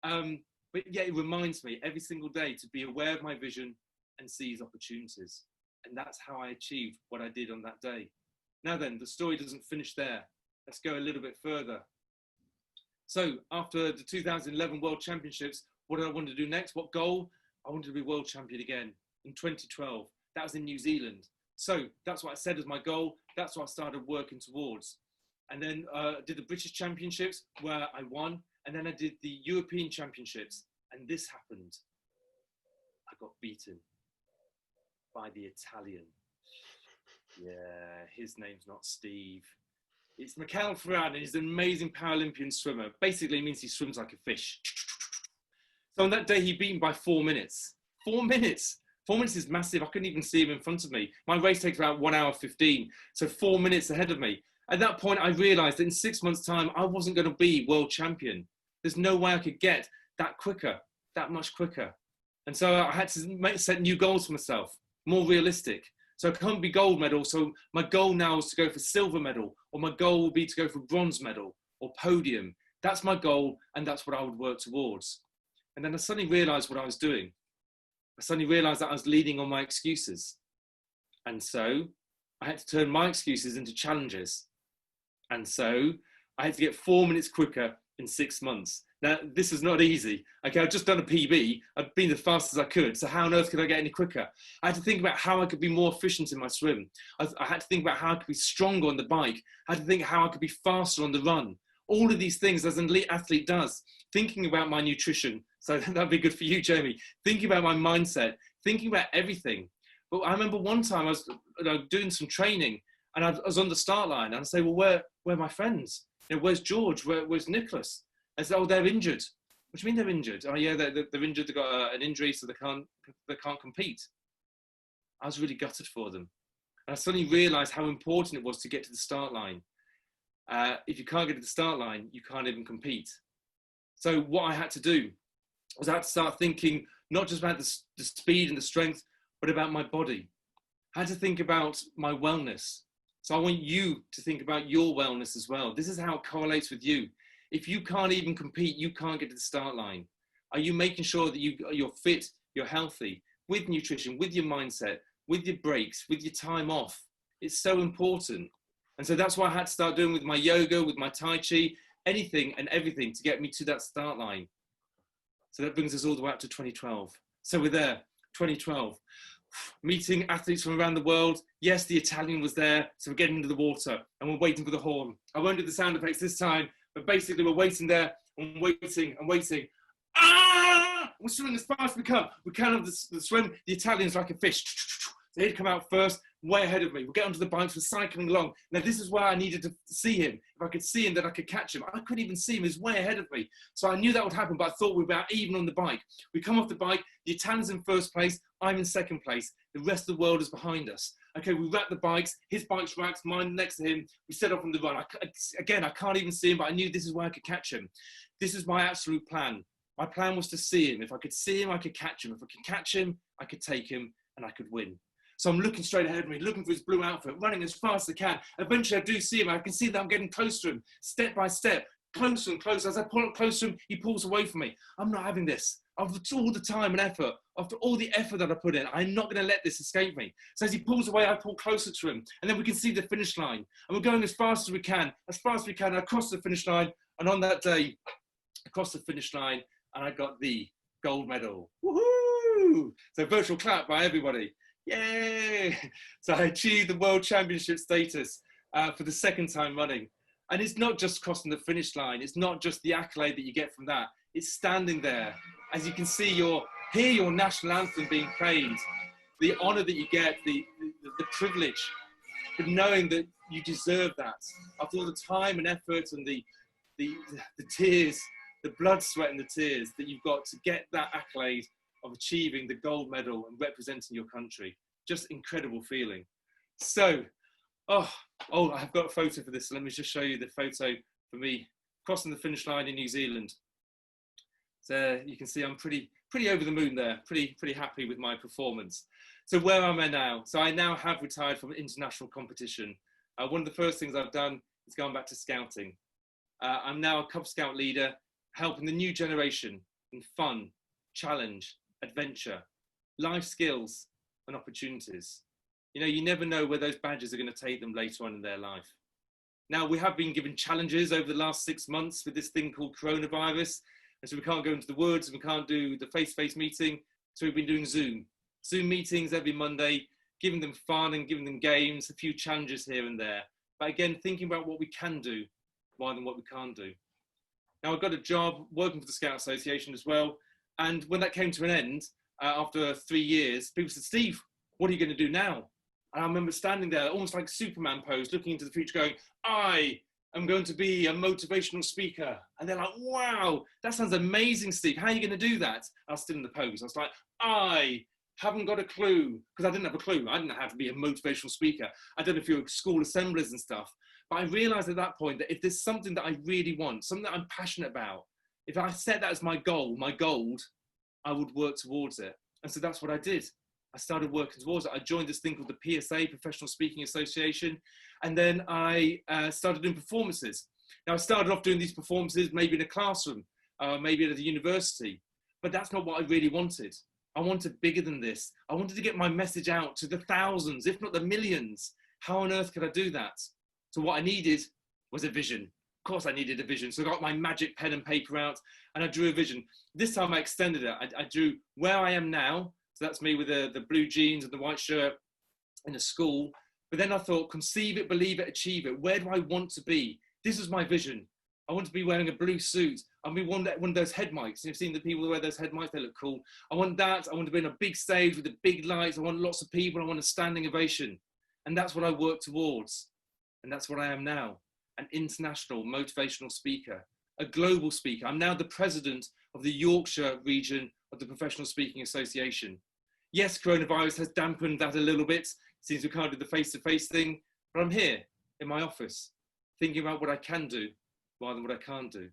But yeah, it reminds me every single day to be aware of my vision and seize opportunities. And that's how I achieved what I did on that day. Now then, the story doesn't finish there. Let's go a little bit further. So after the 2011 World Championships, what did I want to do next? What goal? I wanted to be world champion again in 2012. That was in New Zealand. So that's what I said as my goal. That's what I started working towards. And then did the British Championships where I won. And then I did the European Championships. And this happened. I got beaten by the Italian. Yeah, his name's not Steve. It's Michele Ferran, and he's an amazing Paralympian swimmer. Basically, it means he swims like a fish. So on that day, he beat me by 4 minutes. 4 minutes. 4 minutes is massive. I couldn't even see him in front of me. My race takes about 1 hour 15. So 4 minutes ahead of me. At that point, I realized that in 6 months' time, I wasn't going to be world champion. There's no way I could get that much quicker. And so I had to set new goals for myself, more realistic. So I can't be gold medal. So my goal now is to go for silver medal, or my goal will be to go for bronze medal or podium. That's my goal, and that's what I would work towards. And then I suddenly realized what I was doing. I suddenly realized that I was leaning on my excuses. And so I had to turn my excuses into challenges. And so I had to get 4 minutes quicker in 6 months. Now, this is not easy. Okay, I've just done a PB. I've been as fast as I could. So how on earth could I get any quicker? I had to think about how I could be more efficient in my swim. I had to think about how I could be stronger on the bike. I had to think how I could be faster on the run. All of these things as an elite athlete does. Thinking about my nutrition. So that'd be good for you, Jamie. Thinking about my mindset. Thinking about everything. But I remember one time I was doing some training and I was on the start line and I'd say, well, where are my friends? Where's George? Where's Nicholas? I said, oh, they're injured. What do you mean they're injured? Oh, yeah, they're injured. They've got an injury, so they can't compete. I was really gutted for them. And I suddenly realised how important it was to get to the start line. If you can't get to the start line, you can't even compete. So what I had to do was I had to start thinking not just about the speed and the strength, but about my body. I had to think about my wellness. So I want you to think about your wellness as well. This is how it correlates with you. If you can't even compete, you can't get to the start line. Are you making sure that you're fit, you're healthy, with nutrition, with your mindset, with your breaks, with your time off? It's so important. And so that's what I had to start doing with my yoga, with my Tai Chi, anything and everything to get me to that start line. So that brings us all the way up to 2012. So we're there, 2012. Meeting athletes from around the world. Yes, the Italian was there. So we're getting into the water and we're waiting for the horn. I won't do the sound effects this time, but basically we're waiting there and waiting and waiting. Ah! We're swimming as fast as we can. We can't have the swim. The Italian's like a fish. So he'd come out first, way ahead of me. We'll get onto the bikes, we're cycling along. Now this is where I needed to see him. If I could see him, then I could catch him. I couldn't even see him, he was way ahead of me. So I knew that would happen, but I thought we were about even on the bike. We come off the bike, the Italian's in first place, I'm in second place. The rest of the world is behind us. Okay, we wrap the bikes, his bike's racked, mine next to him. We set off on the run. I can't even see him, but I knew this is where I could catch him. This is my absolute plan. My plan was to see him. If I could see him, I could catch him. If I could catch him, I could take him and I could win. So I'm looking straight ahead of me, looking for his blue outfit, running as fast as I can. Eventually I do see him. I can see that I'm getting close to him, step by step, closer and closer. As I pull up close to him, he pulls away from me. I'm not having this. After all the time and effort, after all the effort that I put in, I'm not going to let this escape me. So as he pulls away, I pull closer to him. And then we can see the finish line. And we're going as fast as we can, across the finish line. And on that day, across the finish line, and I got the gold medal. Woohoo! So virtual clap by everybody. Yay! So I achieved the World Championship status for the second time running. And it's not just crossing the finish line. It's not just the accolade that you get from that. It's standing there. As you can see, hear your national anthem being played. The honor that you get, the privilege, but knowing that you deserve that. After all the time and effort and the tears, the blood, sweat and the tears that you've got to get that accolade of achieving the gold medal and representing your country. Just incredible feeling. So, I've got a photo for this. So let me just show you the photo for me crossing the finish line in New Zealand. So you can see I'm pretty over the moon there, pretty happy with my performance. So where am I now? So I now have retired from international competition. One of the first things I've done is gone back to scouting. I'm now a Cub Scout leader, helping the new generation in fun, challenge, adventure, life skills and opportunities. You never know where those badges are going to take them later on in their life. Now, we have been given challenges over the last 6 months with this thing called coronavirus. And so we can't go into the woods, we can't do the face-to-face meeting. So we've been doing Zoom meetings every Monday, giving them fun and giving them games, a few challenges here and there. But again, thinking about what we can do rather than what we can't do. Now, I've got a job working for the Scout Association as well. And when that came to an end, after 3 years, people said, Steve, what are you going to do now? And I remember standing there, almost like Superman pose, looking into the future going, I am going to be a motivational speaker. And they're like, wow, that sounds amazing, Steve. How are you going to do that? I was still in the pose. I was like, I haven't got a clue, because I didn't have a clue. I didn't know how to be a motivational speaker. I did a few school assemblies and stuff. But I realized at that point that if there's something that I really want, something that I'm passionate about, if I set that as my goal, my gold, I would work towards it. And so that's what I did. I started working towards it. I joined this thing called the PSA, Professional Speaking Association. And then I started doing performances. Now, I started off doing these performances maybe in a classroom, maybe at a university, but that's not what I really wanted. I wanted bigger than this. I wanted to get my message out to the thousands, if not the millions. How on earth could I do that? So what I needed was a vision. Of course I needed a vision. So I got my magic pen and paper out and I drew a vision. This time I extended it. I drew where I am now. So that's me with the blue jeans and the white shirt in a school. But then I thought, conceive it, believe it, achieve it. Where do I want to be? This was my vision. I want to be wearing a blue suit. I mean, one of those head mics. You've seen the people who wear those head mics, they look cool. I want that. I want to be on a big stage with the big lights. I want lots of people. I want a standing ovation. And that's what I work towards. And that's what I am now, an international motivational speaker, a global speaker. I'm now the president of the Yorkshire region of the Professional Speaking Association. Yes, coronavirus has dampened that a little bit since we can't do the face-to-face thing, but I'm here in my office thinking about what I can do rather than what I can't do.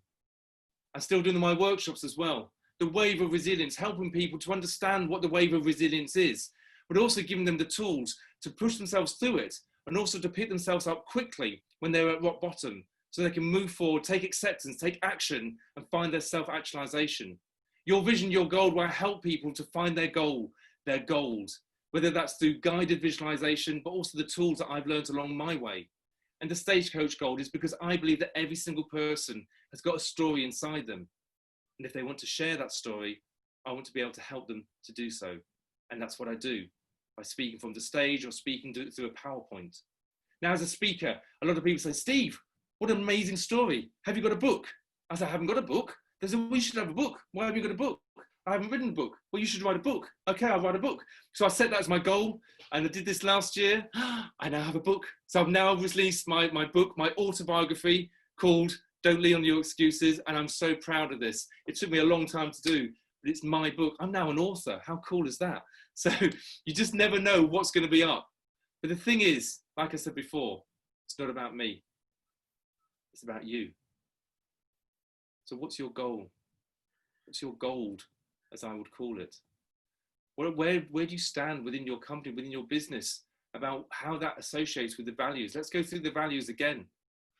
I'm still doing my workshops as well. The wave of resilience, helping people to understand what the wave of resilience is, but also giving them the tools to push themselves through it and also to pick themselves up quickly when they're at rock bottom so they can move forward, take acceptance, take action and find their self-actualization. Your vision, your goal will help people to find their goal, their goals, whether that's through guided visualization, but also the tools that I've learned along my way. And the Stagecoach Gold is because I believe that every single person has got a story inside them. And if they want to share that story, I want to be able to help them to do so. And that's what I do by speaking from the stage or speaking through a PowerPoint. Now, as a speaker, a lot of people say, Steve, what an amazing story. Have you got a book? I said, I haven't got a book. They said, well, you should have a book. Why have you got a book? I haven't written a book. Well, you should write a book. Okay, I'll write a book. So I set that as my goal, and I did this last year. I now have a book. So I've now released my book, my autobiography called Don't Lean on Your Excuses, and I'm so proud of this. It took me a long time to do, but it's my book. I'm now an author. How cool is that? So you just never know what's going to be up. But the thing is, like I said before, it's not about me. It's about you. So what's your goal? What's your gold, as I would call it? Where do you stand within your company, within your business, about how that associates with the values? Let's go through the values again.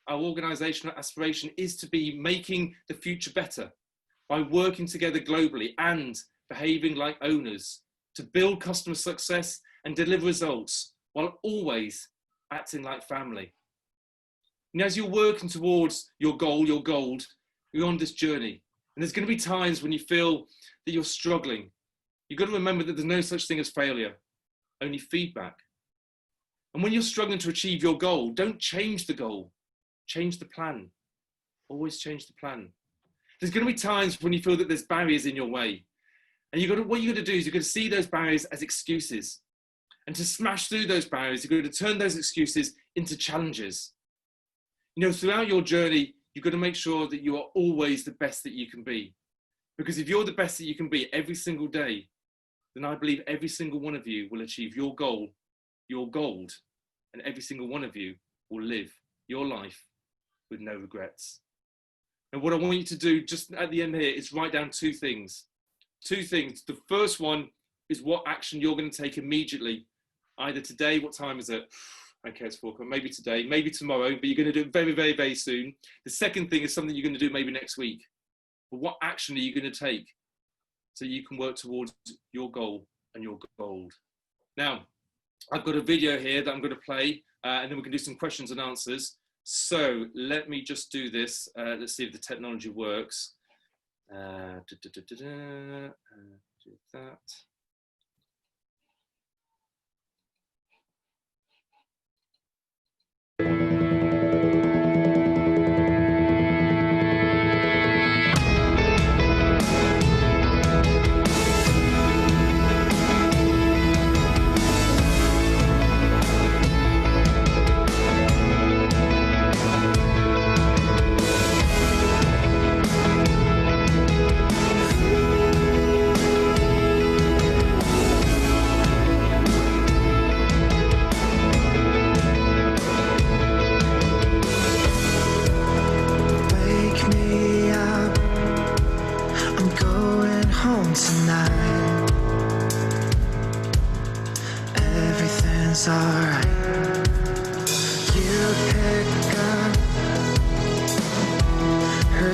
Our organizational aspiration is to be making the future better by working together globally and behaving like owners to build customer success and deliver results while always acting like family. And as you're working towards your goal, your gold, you're on this journey. And there's going to be times when you feel that you're struggling. You've got to remember that there's no such thing as failure, only feedback. And when you're struggling to achieve your goal, don't change the goal, change the plan. Always change the plan. There's going to be times when you feel that there's barriers in your way. And what you've got to do is you've got to see those barriers as excuses. And to smash through those barriers, you've got to turn those excuses into challenges. You know, throughout your journey, you've got to make sure that you are always the best that you can be. Because if you're the best that you can be every single day, then I believe every single one of you will achieve your goal, your gold, and every single one of you will live your life with no regrets. And what I want you to do just at the end here is write down two things. Two things. The first one is what action you're going to take immediately, either today. What time is it? Okay, it's 4 o'clock. Maybe today, maybe tomorrow, but you're going to do it very, very, very soon. The second thing is something you're going to do maybe next week. But what action are you going to take so you can work towards your goal and your gold? Now, I've got a video here that I'm going to play, and then we can do some questions and answers. So let me just do this. Let's see if the technology works. Do that.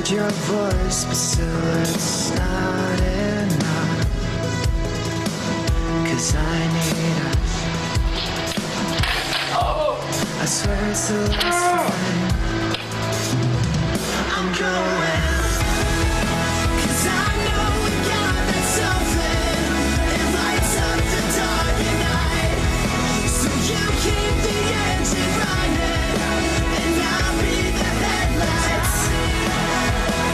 heard your voice, but still it's not enough. 'Cause I need us. I swear it's the last time I'm going. 'Cause I know we got that something. It lights up the dark at night. So you keep the engine running, and I'll be the headlights.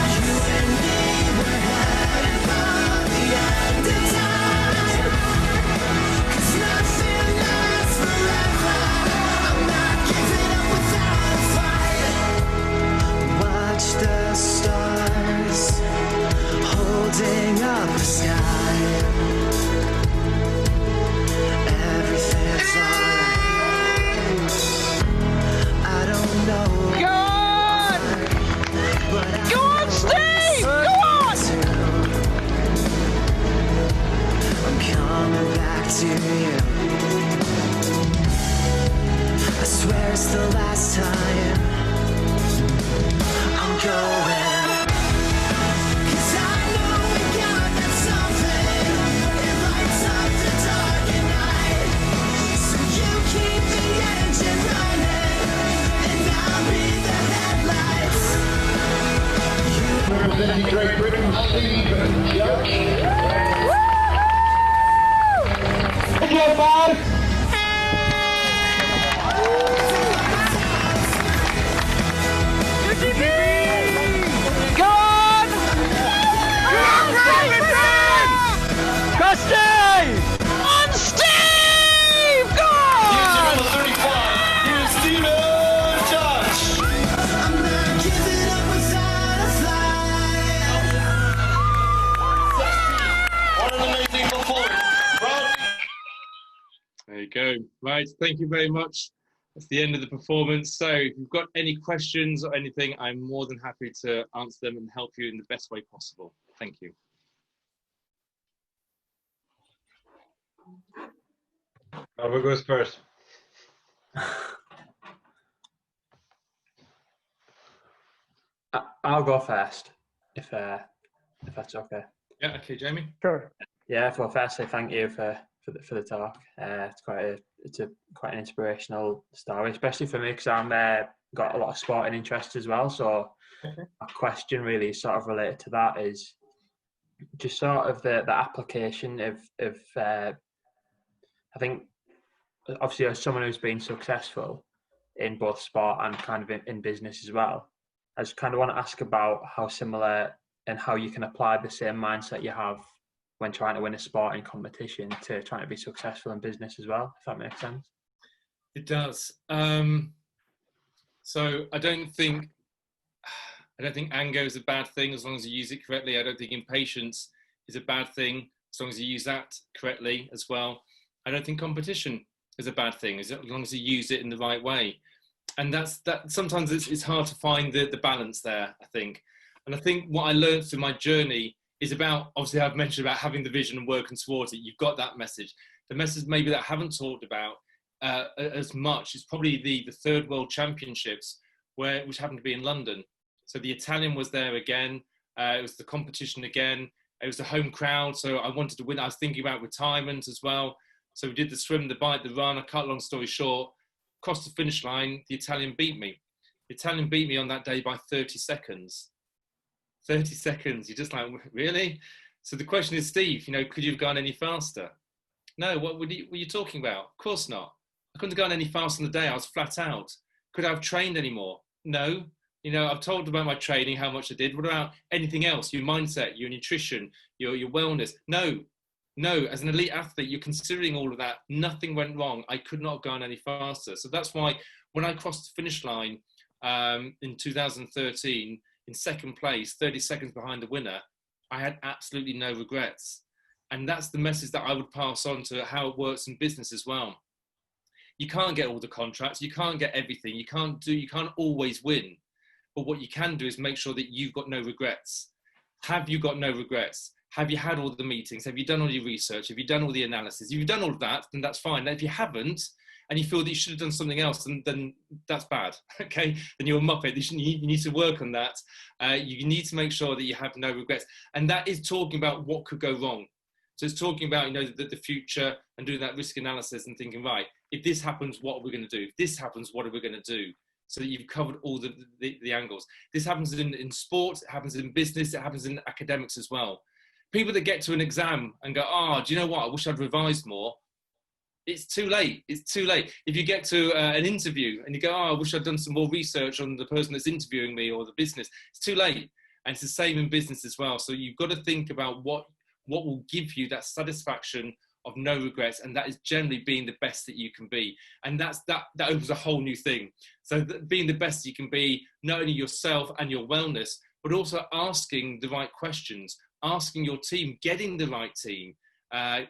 You and me, we're heading for the end of time. 'Cause nothing lasts forever. I'm not giving up without a fight. Watch the stars holding up the sky. Everything's alright. I don't know.
Go on!
But I
Go on, Steve! Go on!
I'm coming back to you. I swear it's the last time I'm going. 'Cause I know we got that something. It lights up the dark at night. So you keep the engine running, and I'll be the headlights.
Representing Great Britain, Steve and Josh. Okay, bud.
Go on! Go on, Griffith! Kirsty! On Steve! Go on!
Here's Steven Josh.
I'm not giving up without a fight.
What an amazing performance. Right.
There you go. Right, thank you very much. That's the end of the performance. So if you've got any questions or anything, I'm more than happy to answer them and help you in the best way possible. Thank you.
Who goes first?
I'll go first, if that's okay.
Yeah, okay, Jamie.
Sure.
Yeah. Well, firstly, thank you for the talk. It's quite an inspirational story, especially for me because I'm got a lot of sporting interest as well. So my question really is sort of related to that is just sort of the application of I think obviously as someone who's been successful in both sport and kind of in business as well, I just kind of want to ask about how similar and how you can apply the same mindset you have when trying to win a sporting competition to trying to be successful in business as well, if that makes sense.
It does. So I don't think anger is a bad thing as long as you use it correctly. I don't think impatience is a bad thing as long as you use that correctly as well. I don't think competition is a bad thing as long as you use it in the right way. And that sometimes it's hard to find the balance there, I think. And I think what I learned through my journey is about, obviously I've mentioned about having the vision and working towards it. You've got that message. The message maybe that I haven't talked about as much is probably the Third World Championships, which happened to be in London. So the Italian was there again. It was the competition again. It was the home crowd. So I wanted to win. I was thinking about retirement as well. So we did the swim, the bike, the run. I cut a long story short, across the finish line, the Italian beat me. The Italian beat me on that day by 30 seconds. 30 seconds. You're just like, really? So the question is, Steve, could you have gone any faster? No, what were you talking about? Of course not. I couldn't have gone any faster on the day. I was flat out. Could I have trained any more? No. I've told about my training, how much I did. What about anything else? Your mindset, your nutrition, your wellness? No. As an elite athlete, you're considering all of that. Nothing went wrong. I could not have gone any faster. So that's why when I crossed the finish line in 2013, in second place, 30 seconds behind the winner, I had absolutely no regrets. And that's the message that I would pass on to how it works in business as well. You can't get all the contracts. You can't get everything. You can't always win. But what you can do is make sure that you've got no regrets. Have you got no regrets? Have you had all the meetings? Have you done all your research? Have you done all the analysis? If you've done all of that, then that's fine. Now, if you haven't, and you feel that you should have done something else, then that's bad. Okay, then you're a muppet. You need to work on that. You need to make sure that you have no regrets, and that is talking about what could go wrong. So it's talking about, the future and doing that risk analysis and thinking, right, if this happens, what are we going to do? If this happens, what are we going to do? So that you've covered all the angles. This happens in sports, it happens in business, it happens in academics as well. People that get to an exam and go, do you know what? I wish I'd revised more. It's too late. It's too late. If you get to an interview and you go, I wish I'd done some more research on the person that's interviewing me or the business, it's too late. And it's the same in business as well. So you've got to think about what will give you that satisfaction of no regrets, and that is generally being the best that you can be. And that opens a whole new thing. So being the best you can be, not only yourself and your wellness, but also asking the right questions, asking your team, getting the right team,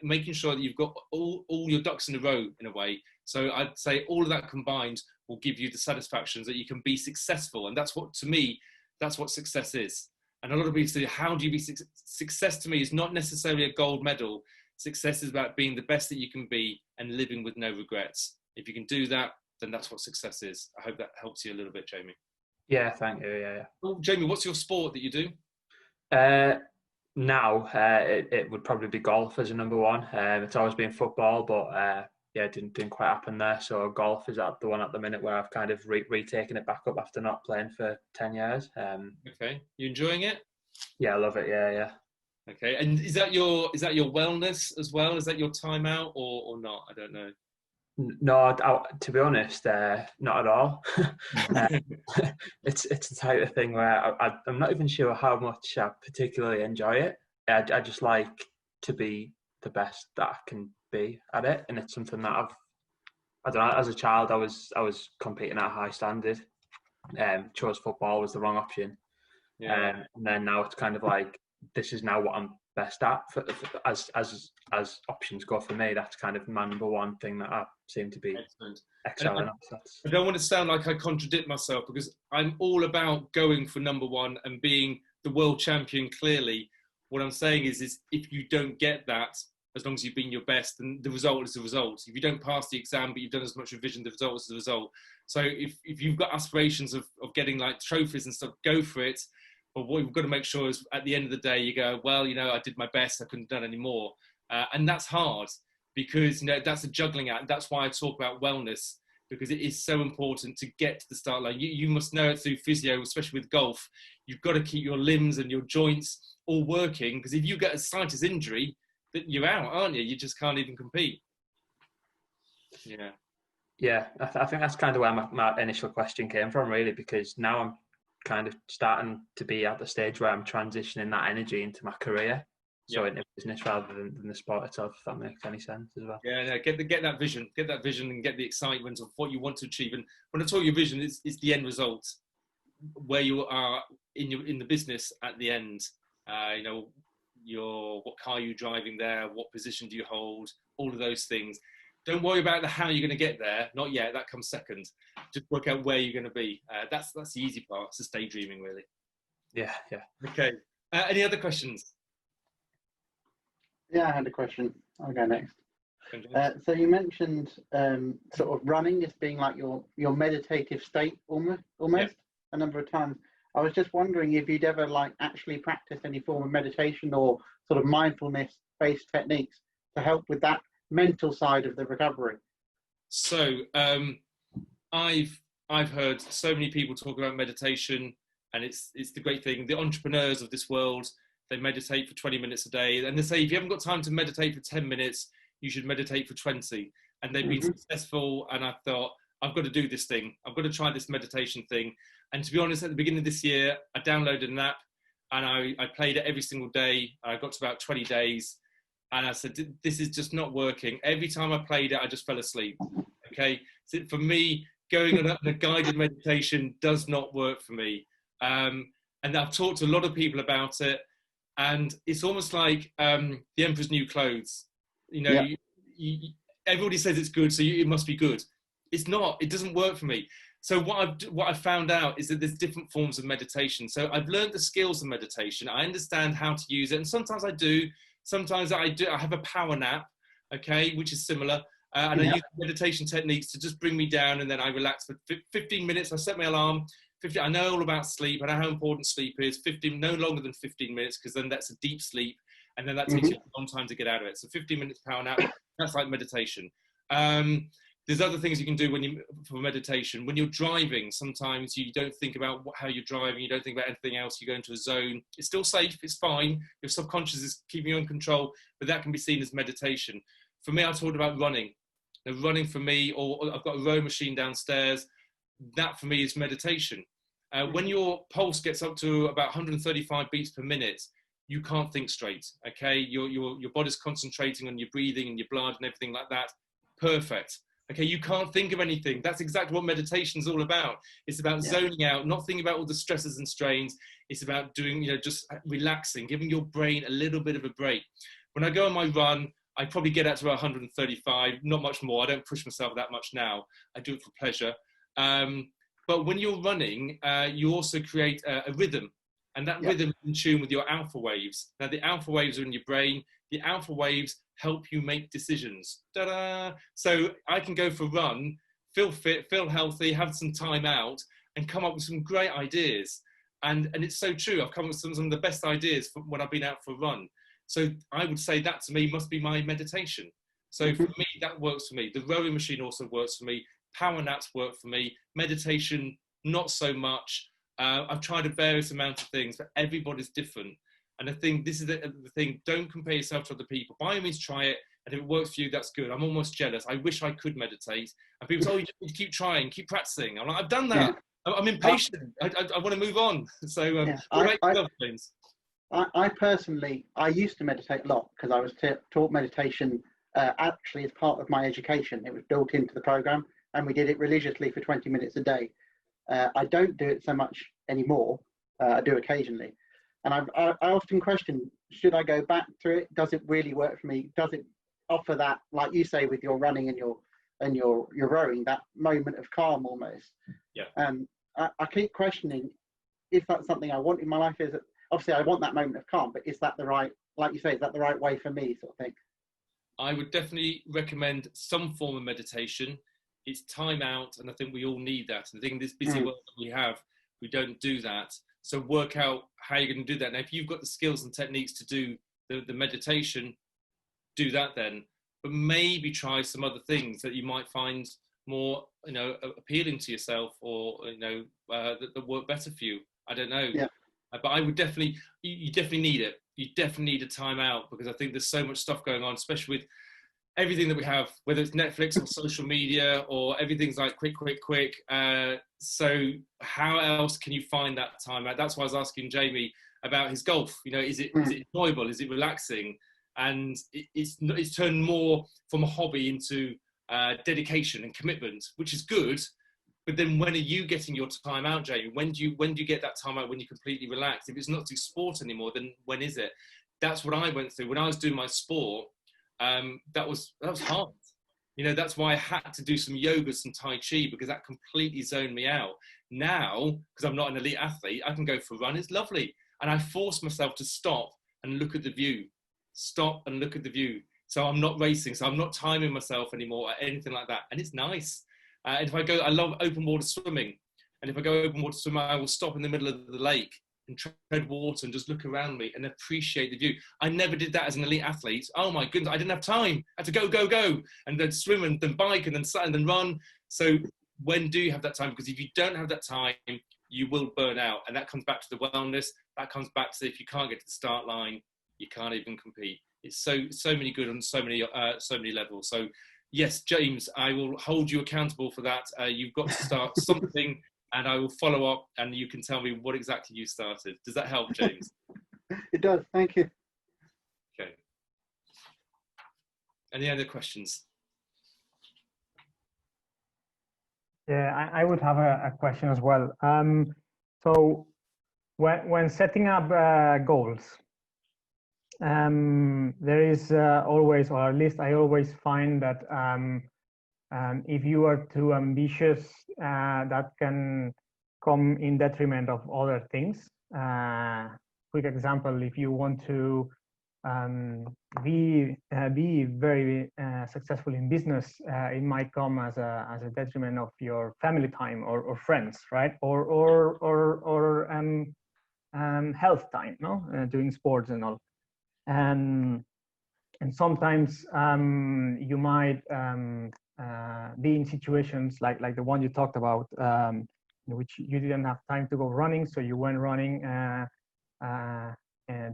making sure that you've got all your ducks in a row in a way. So I'd say all of that combined will give you the satisfactions that you can be successful. And that's what, to me, that's what success is. And a lot of people say, how do you be success? To me is not necessarily a gold medal. Success is about being the best that you can be and living with no regrets. If you can do that, then that's what success is. I hope that helps you a little bit, Jamie.
Yeah, thank you. Yeah.
Well, Jamie, what's your sport that you do?
Now, it would probably be golf as a number one. It's always been football, but it didn't quite happen there. So golf is the one at the minute where I've kind of retaken it back up after not playing for 10 years.
Okay, you enjoying it?
Yeah, I love it. Yeah.
Okay, and is that your wellness as well? Is that your time out or not? I don't know.
No, to be honest, not at all. It's the type of thing where I'm not even sure how much I particularly enjoy it. I just like to be the best that I can be at it, and it's something that I don't know. As a child, I was competing at a high standard. Chose football was the wrong option, and then now it's kind of like this is now what I'm best at. As options go for me, that's kind of my number one thing that I seem to be excelling at.
I don't want to sound like I contradict myself, because I'm all about going for number one and being the world champion. Clearly, what I'm saying is if you don't get that, as long as you've been your best, then the result is the result. If you don't pass the exam, but you've done as much revision, the result is the result. So if you've got aspirations of getting like trophies and stuff, go for it. But what you've got to make sure is at the end of the day, you go, well, I did my best. I couldn't have done any more. And that's hard, because, that's a juggling act. That's why I talk about wellness, because it is so important to get to the start line. You must know it through physio, especially with golf. You've got to keep your limbs and your joints all working, because if you get a slightest injury, you're out, aren't you? You just can't even compete. Yeah.
Yeah, I think that's kind of where my initial question came from, really, because now I'm kind of starting to be at the stage where I'm transitioning that energy into my career, so into business rather than the sport itself, if that makes any sense as well.
Yeah, no, get that vision and get the excitement of what you want to achieve. And when I talk your vision, it's the end result, where you are in the business at the end. What car are you driving there? What position do you hold? All of those things. Don't worry about how you're going to get there. Not yet. That comes second. Just work out where you're going to be. That's the easy part. It's just daydreaming, really.
Yeah.
Okay. Any other questions?
Yeah, I had a question. I'll go next. So you mentioned sort of running as being like your meditative state almost a number of times. I was just wondering if you'd ever actually practice any form of meditation or sort of mindfulness-based techniques to help with that mental side of the recovery.
So I've heard so many people talk about meditation, and it's the great thing. The entrepreneurs of this world, they meditate for 20 minutes a day, and they say if you haven't got time to meditate for 10 minutes, you should meditate for 20. And they've been successful. And I thought, I've got to do this thing. I've got to try this meditation thing. And to be honest, at the beginning of this year, I downloaded an app and I played it every single day. I got to about 20 days. And I said, this is just not working. Every time I played it, I just fell asleep. Okay. So for me, going on a guided meditation does not work for me. And I've talked to a lot of people about it. And it's almost like the Emperor's New Clothes. Everybody says it's good, so it must be good. It's not. It doesn't work for me. So what I've found out is that there's different forms of meditation. So I've learned the skills of meditation. I understand how to use it. And sometimes I do. Sometimes I do. I have a power nap, okay, which is similar. And I use meditation techniques to just bring me down, and then I relax for 15 minutes. I set my alarm. 15, I know all about sleep. I know how important sleep is. 15, no longer than 15 minutes, because then that's a deep sleep, and then that takes you a long time to get out of it. So 15 minutes power nap, that's like meditation. There's other things you can do for meditation. When you're driving, sometimes you don't think about how you're driving. You don't think about anything else. You go into a zone. It's still safe. It's fine. Your subconscious is keeping you in control, but that can be seen as meditation. For me, I talked about running. Now, running for me, or I've got a row machine downstairs. That for me is meditation. When your pulse gets up to about 135 beats per minute, you can't think straight. Okay, your body's concentrating on your breathing and your blood and everything like that. Perfect. Okay, you can't think of anything. That's exactly what meditation is all about. It's about zoning out, not thinking about all the stresses and strains. It's about doing, just relaxing, giving your brain a little bit of a break. When I go on my run, I probably get out to 135, not much more. I don't push myself that much now. I do it for pleasure. But when you're running, you also create a rhythm, and that rhythm is in tune with your alpha waves. Now, the alpha waves are in your brain. The alpha waves help you make decisions. Ta-da! So I can go for a run, feel fit, feel healthy, have some time out, and come up with some great ideas. And it's so true. I've come up with some of the best ideas when I've been out for a run. So I would say that to me must be my meditation. So for me, that works for me. The rowing machine also works for me. Power naps work for me. Meditation, not so much. I've tried a various amount of things, but everybody's different. And I think this is the thing. Don't compare yourself to other people. By all means, try it. And if it works for you, that's good. I'm almost jealous. I wish I could meditate. And people say, oh, you just need to keep trying, keep practicing. I'm like, I've done that. I'm impatient. I want to move on. So what about you, James?
I personally, I used to meditate a lot because I was taught meditation actually as part of my education. It was built into the program, and we did it religiously for 20 minutes a day. I don't do it so much anymore. I do occasionally. And I often question, should I go back through it? Does it really work for me? Does it offer that, like you say, with your running and your rowing, that moment of calm almost?
Yeah.
I keep questioning if that's something I want in my life. Is it, obviously I want that moment of calm, but is that the right, like you say, is that the right way for me, sort of thing?
I would definitely recommend some form of meditation. It's time out, and I think we all need that. And I think in this busy world that we have, we don't do that. So work out how you're going to do that. Now, if you've got the skills and techniques to do the meditation, do that then. But maybe try some other things that you might find more, appealing to yourself, or that work better for you. I don't know.
Yeah.
But I would definitely, you definitely need it. You definitely need a time out, because I think there's so much stuff going on, especially with everything that we have, whether it's Netflix or social media, or everything's like quick. So how else can you find that time out? That's why I was asking Jamie about his golf. Is it enjoyable? Is it relaxing? And it's turned more from a hobby into dedication and commitment, which is good. But then when are you getting your time out, Jamie? When do you get that time out when you're completely relaxed? If it's not through sport anymore, then when is it? That's what I went through when I was doing my sport. That was hard. That's why I had to do some yoga, some Tai Chi, because that completely zoned me out. Now, because I'm not an elite athlete, I can go for a run. It's lovely. And I force myself to stop and look at the view. Stop and look at the view. So I'm not racing. So I'm not timing myself anymore or anything like that. And it's nice. And if I go, I love open water swimming. And if I go open water swimming, I will stop in the middle of the lake and tread water and just look around me and appreciate the view. I never did that as an elite athlete. Oh my goodness, I didn't have time. I had to go, and then swim and then bike and then run. So when do you have that time? Because if you don't have that time, you will burn out. And that comes back to the wellness. That comes back to, if you can't get to the start line, you can't even compete. It's so many good on so many levels. So yes, James, I will hold you accountable for that. You've got to start something, and I will follow up, and you can tell me what exactly you started. Does that help, James?
It does. Thank you.
Okay. Any other questions?
Yeah, I would have a question as well. So when setting up goals, there is always, or at least I always find that if you are too ambitious, that can come in detriment of other things. Quick example, if you want to be very successful in business, it might come as a detriment of your family time or friends, right? Or health time, no, doing sports and all. And sometimes you might be in situations like the one you talked about, in which you didn't have time to go running, so you went running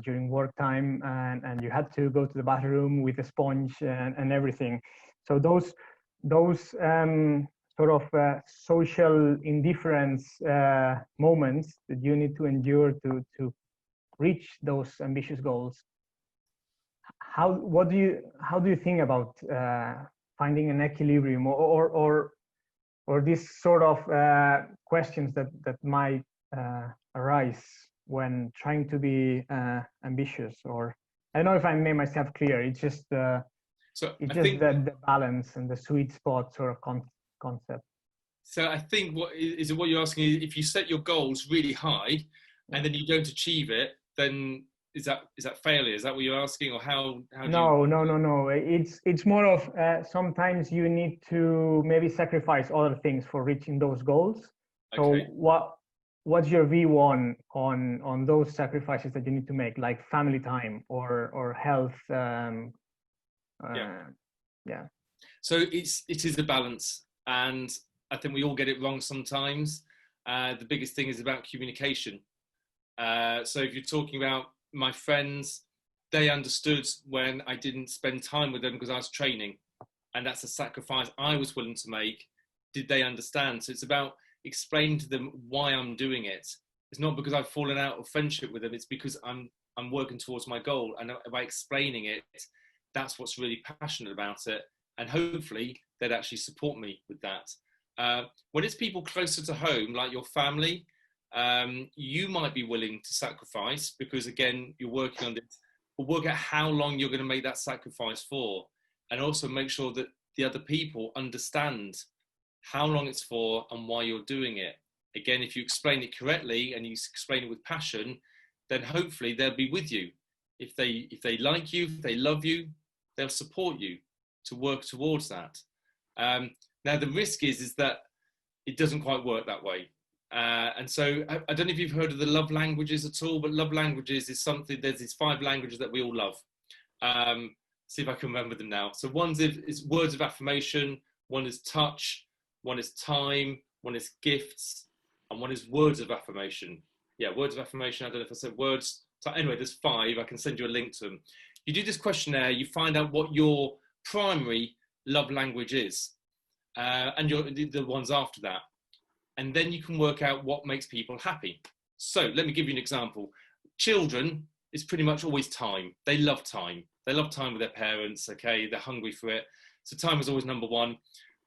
during work time, and you had to go to the bathroom with a sponge and everything. So those sort of social indifference moments that you need to endure to reach those ambitious goals. How do you think about finding an equilibrium, or these sort of questions that might arise when trying to be ambitious? Or I don't know if I made myself clear. It's just the balance and the sweet spot sort of concept.
So I think what you're asking is, if you set your goals really high and then you don't achieve it, then is that failure? Is that what you're asking, or how?
No. It's more of sometimes you need to maybe sacrifice other things for reaching those goals.
Okay.
So what's your view on those sacrifices that you need to make, like family time or health? Yeah.
So it is a balance, and I think we all get it wrong sometimes. The biggest thing is about communication. So if you're talking about my friends, they understood when I didn't spend time with them because I was training, and that's a sacrifice I was willing to make. Did they understand? So it's about explaining to them why I'm doing it. It's not because I've fallen out of friendship with them. It's because I'm working towards my goal, and by explaining it, that's what's really passionate about it. And hopefully they'd actually support me with that. When it's people closer to home, like your family, you might be willing to sacrifice because, again, you're working on this, but work out how long you're going to make that sacrifice for, and also make sure that the other people understand how long it's for and why you're doing it. Again, if you explain it correctly and you explain it with passion, then hopefully they'll be with you. If they like you, if they love you, they'll support you to work towards that. Now the risk is that it doesn't quite work that way. And so I don't know if you've heard of the love languages at all, but love languages is something, there's these 5 languages that we all love. See if I can remember them now. So one is words of affirmation, one is touch, one is time, one is gifts, and one is words of affirmation. Yeah, words of affirmation. I don't know if I said words. So anyway, there's 5. I can send you a link to them. You do this questionnaire, you find out what your primary love language is, and the ones after that. And then you can work out what makes people happy. So let me give you an example. Children is pretty much always time. They love time. They love time with their parents, okay? They're hungry for it. So time is always number 1.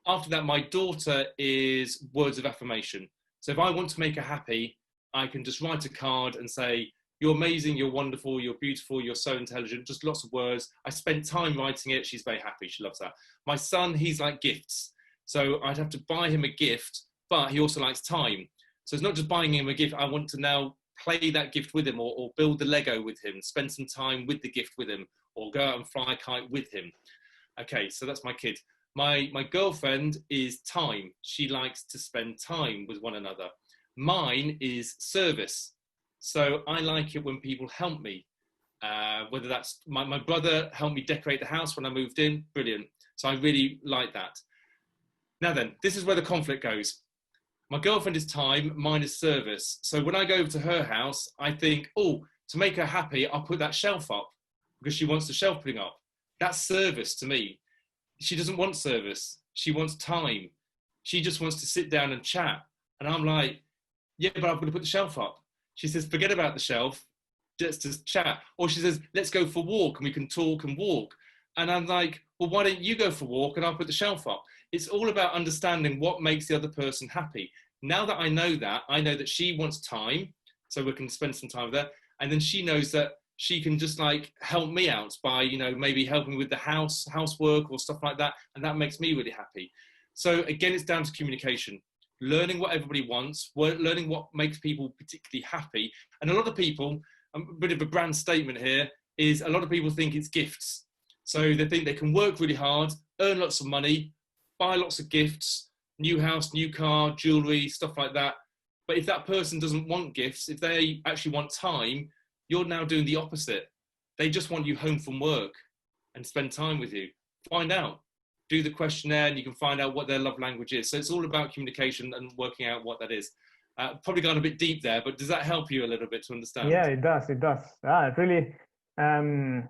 After that, my daughter is words of affirmation. So if I want to make her happy, I can just write a card and say, you're amazing, you're wonderful, you're beautiful, you're so intelligent, just lots of words. I spent time writing it. She's very happy. She loves that. My son, he's like gifts. So I'd have to buy him a gift, but he also likes time. So it's not just buying him a gift. I want to now play that gift with him, or build the Lego with him, spend some time with the gift with him, or go out and fly a kite with him. Okay, so that's my kid. My girlfriend is time. She likes to spend time with one another. Mine is service. So I like it when people help me. Whether that's my brother helped me decorate the house when I moved in, brilliant. So I really like that. Now then, this is where the conflict goes. My girlfriend is time, mine is service. So when I go over to her house, I think, oh, to make her happy, I'll put that shelf up because she wants the shelf putting up. That's service to me. She doesn't want service. She wants time. She just wants to sit down and chat. And I'm like, yeah, but I'm going to put the shelf up. She says, forget about the shelf, just to chat. Or she says, let's go for a walk and we can talk and walk. And I'm like, well, why don't you go for a walk and I'll put the shelf up? It's all about understanding what makes the other person happy. Now that I know that she wants time, so we can spend some time with her. And then she knows that she can just like help me out by, maybe helping with the housework or stuff like that. And that makes me really happy. So again, it's down to communication, learning what everybody wants, learning what makes people particularly happy. And a lot of people, a bit of a brand statement here, is a lot of people think it's gifts. So they think they can work really hard, earn lots of money, buy lots of gifts, new house, new car, jewelry, stuff like that. But if that person doesn't want gifts, if they actually want time, you're now doing the opposite. They just want you home from work and spend time with you. Find out. Do the questionnaire and you can find out what their love language is. So it's all about communication and working out what that is. Probably gone a bit deep there, but does that help you a little bit to understand?
Yeah, it does. It does. Really.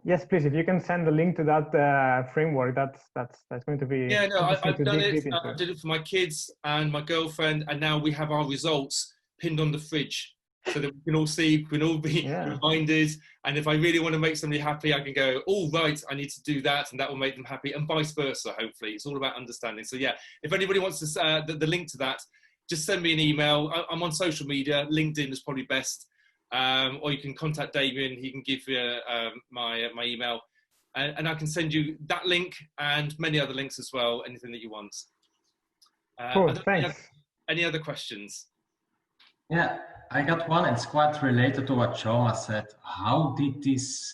Yes, please. If you can send the link to that framework, that's going to be.
Yeah, no, I've done it. I
it.
did it for my kids and my girlfriend, and now we have our results pinned on the fridge so that we can all see, we can all be reminded. And if I really want to make somebody happy, I can go, oh, right, I need to do that, and that will make them happy, and vice versa, hopefully. It's all about understanding. So, yeah, if anybody wants to the link to that, just send me an email. I'm on social media. LinkedIn is probably best. Or you can contact Damien. He can give you my email. And I can send you that link and many other links as well, anything that you want.
Cool, thanks.
Any other questions?
Yeah, I got one. It's quite related to what Shoma said. How did this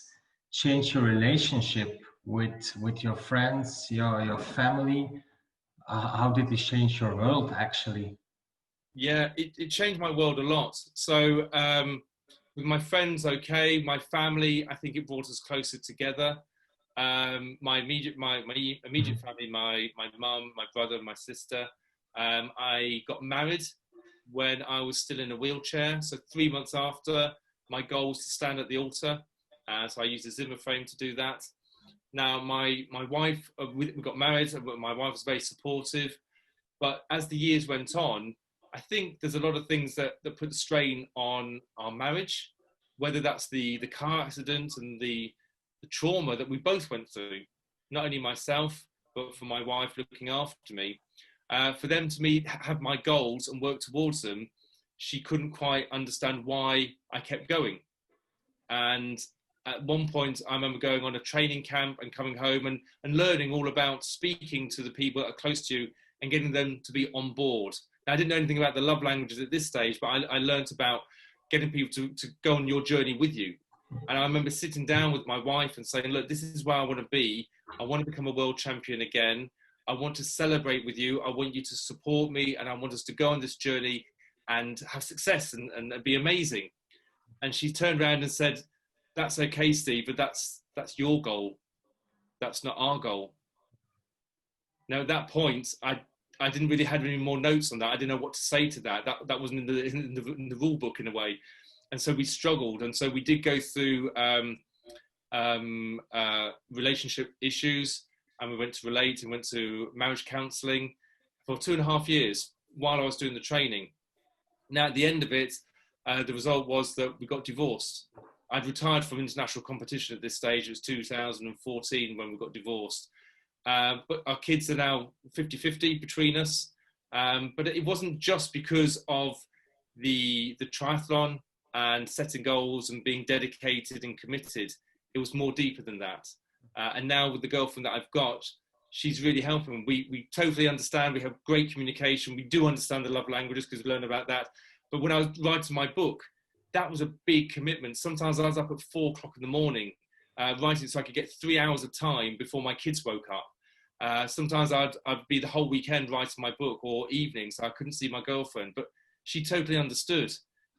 change your relationship with your friends, your family? How did this change your world, actually?
Yeah, it changed my world a lot. So with my friends, okay. My family, I think it brought us closer together. My immediate family, my mum, my brother, my sister. I got married when I was still in a wheelchair. So 3 months after, my goal was to stand at the altar. So I used a Zimmer frame to do that. Now, my wife, we got married, and my wife was very supportive. But as the years went on, I think there's a lot of things that put strain on our marriage, whether that's the car accident and the trauma that we both went through, not only myself, but for my wife looking after me. For them to have my goals and work towards them, she couldn't quite understand why I kept going. And at one point, I remember going on a training camp and coming home and learning all about speaking to the people that are close to you and getting them to be on board. Now, I didn't know anything about the love languages at this stage, but I learned about getting people to go on your journey with you. And I remember sitting down with my wife and saying, look, this is where I want to be. I want to become a world champion again. I want to celebrate with you. I want you to support me, and I want us to go on this journey and have success and be amazing. And she turned around and said, that's okay, Steve, but that's your goal. That's not our goal. Now, at that point, I didn't really have any more notes on that. I didn't know what to say to that. That wasn't in the rule book in a way. And so we struggled. And so we did go through relationship issues, and we went to Relate and went to marriage counselling for 2.5 years while I was doing the training. Now, at the end of it, the result was that we got divorced. I'd retired from international competition at this stage. It was 2014 when we got divorced. But our kids are now 50-50 between us. But it wasn't just because of the triathlon and setting goals and being dedicated and committed. It was more deeper than that. And now with the girlfriend that I've got, she's really helping. We totally understand. We have great communication. We do understand the love languages because we learned about that. But when I was writing my book, that was a big commitment. Sometimes I was up at 4 o'clock in the morning writing so I could get 3 hours of time before my kids woke up. Sometimes I'd be the whole weekend writing my book, or evenings, so I couldn't see my girlfriend. But she totally understood,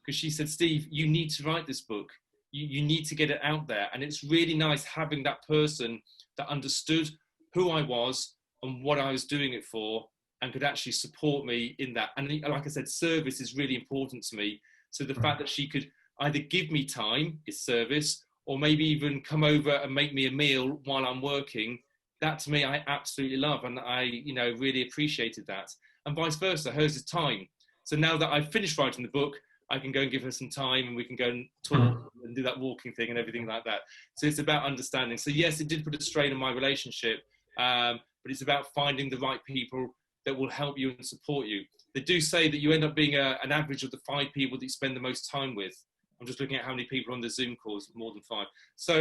because she said, Steve, you need to write this book. You need to get it out there. And it's really nice having that person that understood who I was and what I was doing it for, and could actually support me in that. And like I said, service is really important to me. So the fact that she could either give me time is service, or maybe even come over and make me a meal while I'm working. That to me, I absolutely love. And I, really appreciated that. And vice versa, hers is time. So now that I've finished writing the book, I can go and give her some time, and we can go and talk and do that walking thing and everything like that. So it's about understanding. So yes, it did put a strain on my relationship, but it's about finding the right people that will help you and support you. They do say that you end up being an average of the 5 people that you spend the most time with. I'm just looking at how many people on the Zoom calls, more than 5. So,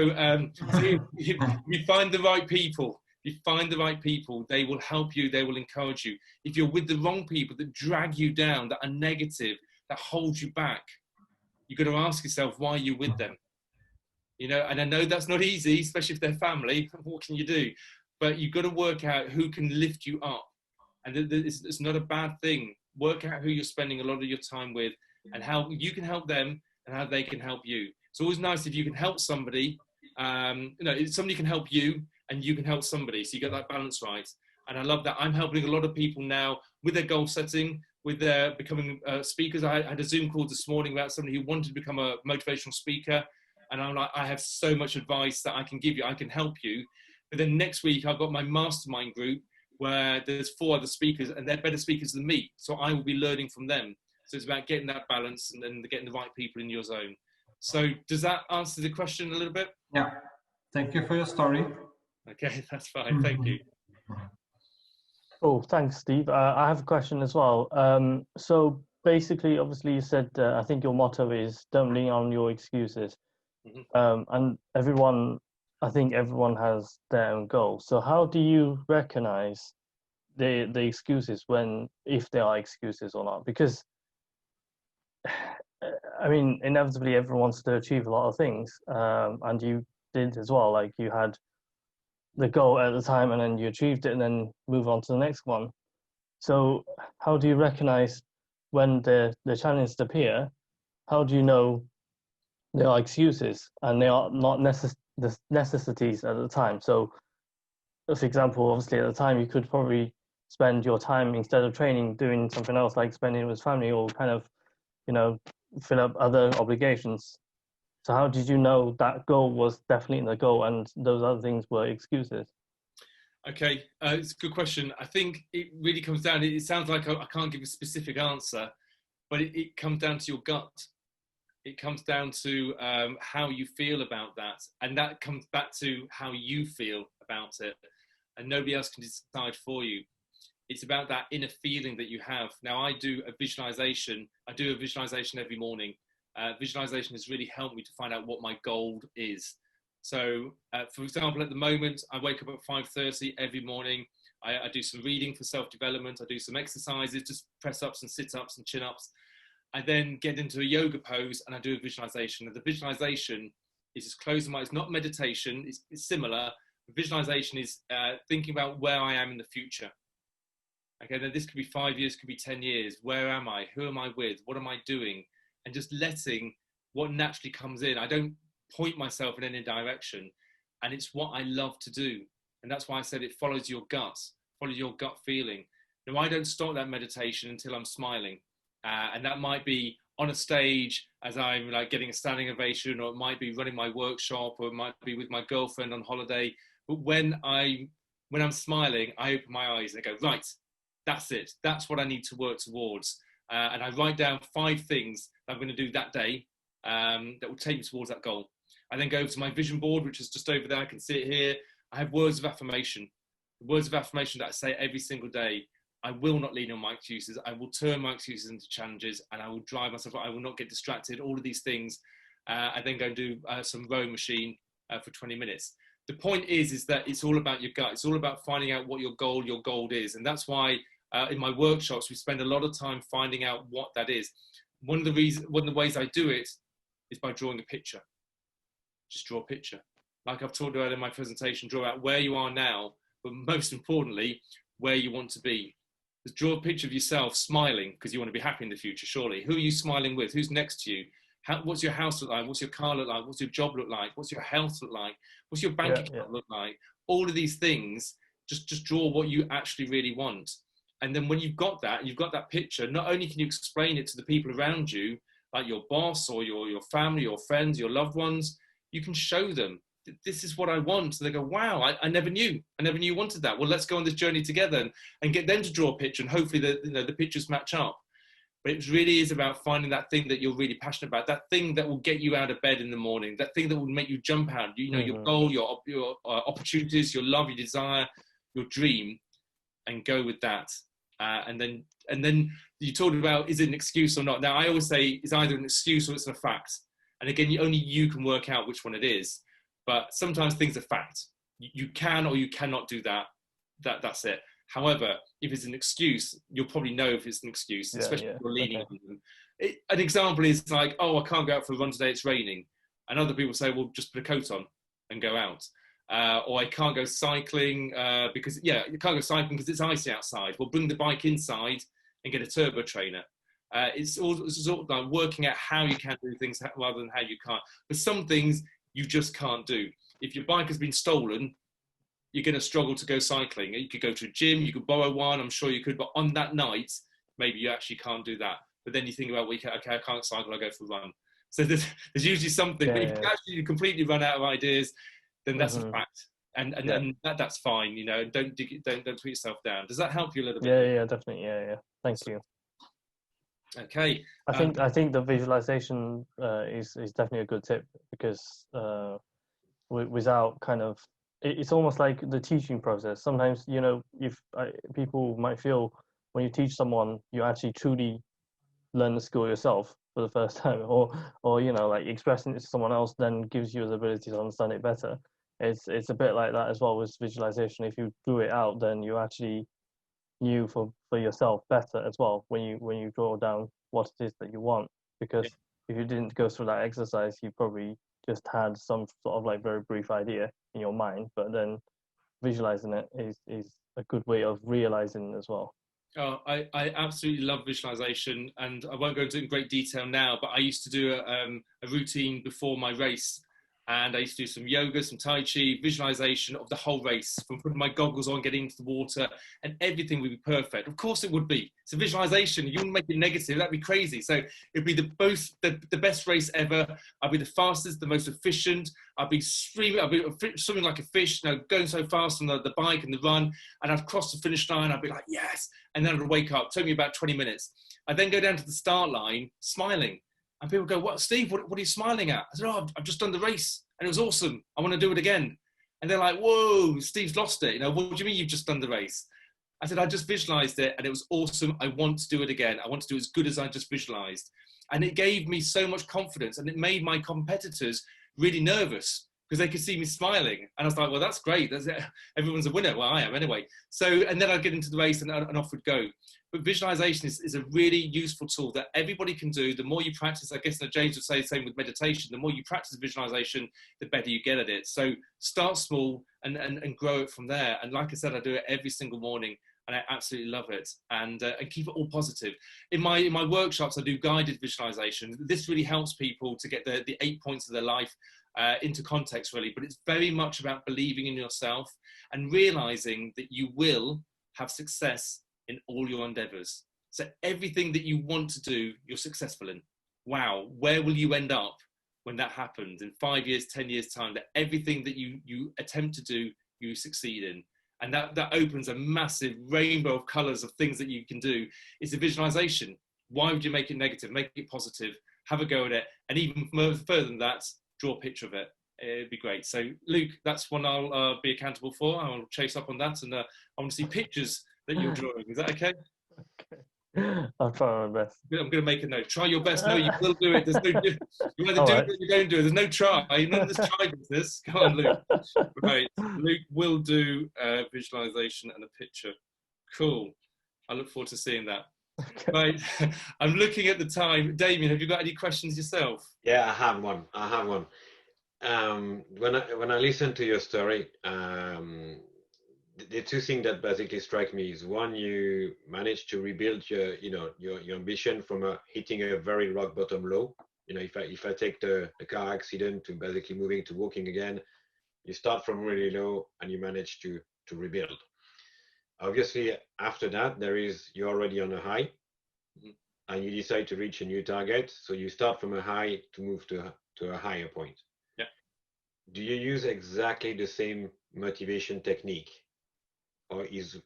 you find the right people. You find the right people, they will help you, they will encourage you. If you're with the wrong people that drag you down, that are negative, that hold you back, you've got to ask yourself why you're with them. you know, and I know that's not easy, especially if they're family. What can you do? But you've got to work out who can lift you up. And it's not a bad thing. Work out who you're spending a lot of your time with and how you can help them and how they can help you. It's always nice if you can help somebody, you know, somebody can help you and you can help somebody. So you get that balance right. And I love that. I'm helping a lot of people now with their goal setting, with their becoming speakers. I had a Zoom call this morning about somebody who wanted to become a motivational speaker. And I'm like, I have so much advice that I can give you. I can help you. But then next week, I've got my mastermind group where there's 4 other speakers and they're better speakers than me. So I will be learning from them. So it's about getting that balance and then getting the right people in your zone. So does that answer the question a little bit?
Yeah. Thank you for your story.
Okay, that's fine. Thank you.
Oh, thanks, Steve. I have a question as well. So basically, obviously, you said, I think your motto is don't lean on your excuses. And I think everyone has their own goal. So how do you recognize the excuses if there are excuses or not? Because, I mean, inevitably everyone wants to achieve a lot of things. And you did as well. Like you had the goal at the time and then you achieved it and then move on to the next one. So how do you recognize when the challenges appear? How do you know there are excuses and they are not necessities at the time? So for example, obviously at the time you could probably spend your time, instead of training, doing something else, like spending it with family or kind of, you know, fill up other obligations. So how did you know that goal was definitely the goal and those other things were excuses?
Okay, it's a good question. I think it really comes down, it sounds like I can't give a specific answer, but it comes down to your gut. It comes down to how you feel about that. And that comes back to how you feel about it. And nobody else can decide for you. It's about that inner feeling that you have. Now, I do a visualization. I do a visualization every morning. Visualization has really helped me to find out what my goal is. So, for example, at the moment, I wake up at 5:30 every morning. I do some reading for self-development. I do some exercises, just press-ups and sit-ups and chin-ups. I then get into a yoga pose and I do a visualization. And the visualization is just closing my eyes. It's not meditation. It's similar. Visualization is thinking about where I am in the future. Okay, then this could be 5 years, could be 10 years. Where am I? Who am I with? What am I doing? And just letting what naturally comes in. I don't point myself in any direction. And it's what I love to do. And that's why I said it follows your gut, follow your gut feeling. Now, I don't start that meditation until I'm smiling. And that might be on a stage as I'm like getting a standing ovation, or it might be running my workshop, or it might be with my girlfriend on holiday. But when I'm smiling, I open my eyes and I go, right, that's it. That's what I need to work towards. And I write down 5 things that I'm going to do that day that will take me towards that goal. I then go to my vision board, which is just over there. I can see it here. I have words of affirmation. Words of affirmation that I say every single day. I will not lean on my excuses. I will turn my excuses into challenges, and I will drive myself. I will not get distracted. All of these things. I then go and do some rowing machine for 20 minutes. The point is that it's all about your gut. It's all about finding out what your goal is. And that's why in my workshops, we spend a lot of time finding out what that is. One of the ways I do it is by drawing a picture. Just draw a picture. Like I've talked about in my presentation, draw out where you are now, but most importantly, where you want to be. Just draw a picture of yourself smiling, because you want to be happy in the future, surely. Who are you smiling with? Who's next to you? What's your house look like? What's your car look like? What's your job look like? What's your health look like? What's your bank account look like? All of these things, just draw what you actually really want. And then when you've got that picture, not only can you explain it to the people around you, like your boss or your family, your friends, your loved ones, you can show them, this is what I want. So they go, wow, I never knew you wanted that. Well, let's go on this journey together and get them to draw a picture, and hopefully the pictures match up. But it really is about finding that thing that you're really passionate about, that thing that will get you out of bed in the morning, that thing that will make you jump out, your goal, your opportunities, your love, your desire, your dream, and go with that. And then you talked about, is it an excuse or not? Now, I always say it's either an excuse or it's a fact. And again, only you can work out which one it is. But sometimes things are fact. You can or you cannot do that. That's it. However, if it's an excuse, you'll probably know if it's an excuse, especially if you're leaning on them. An example is like, oh, I can't go out for a run today, it's raining. And other people say, well, just put a coat on and go out. Or I can't go cycling because, you can't go cycling because it's icy outside. Well, bring the bike inside and get a turbo trainer. It's all sort of like working out how you can do things rather than how you can't. But some things you just can't do. If your bike has been stolen, you're going to struggle to go cycling. You could go to a gym, you could borrow one, I'm sure you could, but on that night, maybe you actually can't do that. But then you think about, well, okay, I can't cycle, I'll go for a run. So there's usually something, but if you actually completely run out of ideas, then that's a fact. And that's fine, you know, don't put yourself down. Does that help you a little bit?
Yeah, definitely, yeah. Thank you.
Okay.
I think the visualization is definitely a good tip, because without kind of, it's almost like the teaching process. Sometimes, you know, if people might feel when you teach someone, you actually truly learn the skill yourself for the first time, or you know, like expressing it to someone else then gives you the ability to understand it better. It's a bit like that as well with visualization. If you drew it out, then you actually knew for yourself better as well when you draw down what it is that you want. Because if you didn't go through that exercise, you probably just had some sort of like very brief idea in your mind, but then visualizing it is a good way of realizing it as well.
Oh, I absolutely love visualization, and I won't go into it in great detail now, but I used to do a routine before my race, and I used to do some yoga, some Tai Chi, visualization of the whole race, from putting my goggles on, getting into the water, and everything would be perfect. Of course it would be. It's a visualization. You wouldn't make it negative. That'd be crazy. So it'd be the best race ever. I'd be the fastest, the most efficient. I'd be screaming. I'd be swimming like a fish, you know, going so fast on the bike and the run. And I'd cross the finish line. I'd be like, yes. And then I'd wake up. It took me about 20 minutes. I'd then go down to the start line, smiling. And people go, what, Steve, what are you smiling at? I said, oh, I've just done the race and it was awesome. I want to do it again. And they're like, whoa, Steve's lost it. You know, what do you mean you've just done the race? I said, I just visualized it and it was awesome. I want to do it again. I want to do as good as I just visualized. And it gave me so much confidence, and it made my competitors really nervous because they could see me smiling. And I was like, well, that's great. Everyone's a winner. Well, I am anyway. So, and then I'd get into the race and off would go. But visualization is a really useful tool that everybody can do. The more you practice, I guess James would say the same with meditation, the more you practice visualization, the better you get at it. So start small and grow it from there. And like I said, I do it every single morning and I absolutely love it, and keep it all positive. In my workshops, I do guided visualization. This really helps people to get the 8 points of their life into context, really. But it's very much about believing in yourself and realizing that you will have success in all your endeavors. So everything that you want to do, you're successful in. Wow, where will you end up when that happens in 5 years, 10 years time, that everything that you attempt to do, you succeed in? And that opens a massive rainbow of colors of things that you can do. It's a visualization. Why would you make it negative? Make it positive, have a go at it. And even further than that, draw a picture of it. It'd be great. So Luke, that's one I'll be accountable for. I'll chase up on that, and I want to see pictures that you're drawing. Is that okay?
Okay. I'll try my best.
I'm going to make a note. Try your best. No, you will do it. There's no, you either do it or you don't do it. There's no try. None of this try business. Come on, Luke. Right. Luke will do visualization and a picture. Cool. I look forward to seeing that. Okay. Right. I'm looking at the time. Damien, have you got any questions yourself?
Yeah, I have one. When I listen to your story, the two things that basically strike me is, one, you managed to rebuild your ambition from hitting a very rock bottom low. You know, if I take the car accident to basically moving to walking again, you start from really low and you manage to rebuild. Obviously, after that, you're already on a high, and you decide to reach a new target. So you start from a high to move to a higher point.
Yeah.
Do you use exactly the same motivation technique? Or is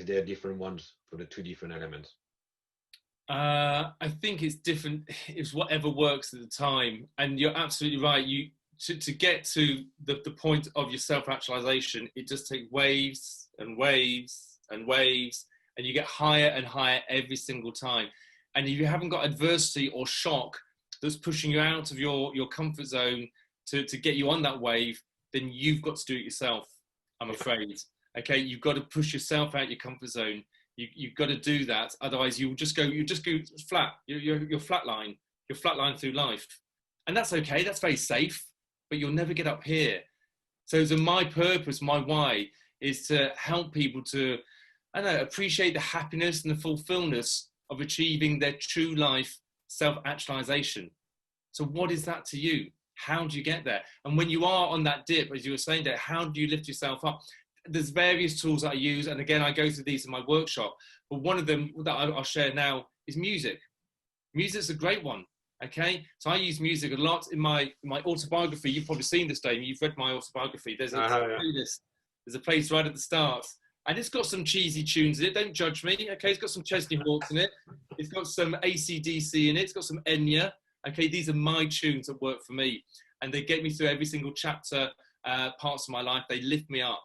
there different ones for the two different elements?
I think it's different. It's whatever works at the time. And you're absolutely right. To get to the point of your self-actualization, it just takes waves and waves and waves, and you get higher and higher every single time. And if you haven't got adversity or shock that's pushing you out of your comfort zone to get you on that wave, then you've got to do it yourself, I'm afraid. Okay, you've got to push yourself out your comfort zone. You've got to do that. Otherwise, you just go flat. You're flatline. You're flatline through life. And that's okay, that's very safe, but you'll never get up here. So my purpose, my why, is to help people to, I don't know, appreciate the happiness and the fulfillment of achieving their true life self-actualization. So what is that to you? How do you get there? And when you are on that dip, as you were saying there, how do you lift yourself up? There's various tools that I use, and again, I go through these in my workshop, but one of them that I'll share now is music. Music's a great one. Okay, so I use music a lot in my autobiography. You've probably seen this, Damien. You've read my autobiography. There's a playlist. There's a place right at the start, and it's got some cheesy tunes in it. Don't judge me. Okay, it's got some Chesney Hawkes in it. It's got some AC/DC in it. It's got some Enya. Okay, these are my tunes that work for me, and they get me through every single chapter, parts of my life. They lift me up.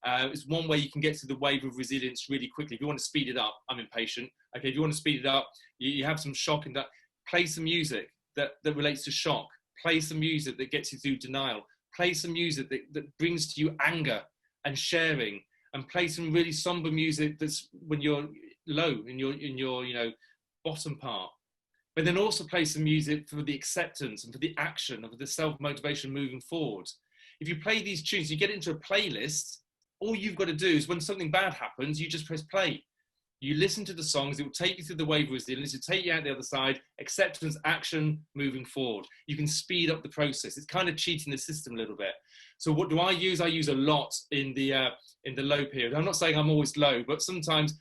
It's one way you can get to the wave of resilience really quickly. If you want to speed it up, I'm impatient. Okay, if you want to speed it up, you have some shock in that. Play some music that relates to shock. Play some music that gets you through denial. Play some music that brings to you anger and sharing. And play some really somber music that's when you're low in your bottom part. But then also play some music for the acceptance and for the action and for the self-motivation moving forward. If you play these tunes, you get into a playlist, all you've got to do is when something bad happens, you just press play. You listen to the songs, it will take you through the wave of resilience, it will take you out the other side, acceptance, action, moving forward. You can speed up the process. It's kind of cheating the system a little bit. So what do I use? I use a lot in the low period. I'm not saying I'm always low, but sometimes,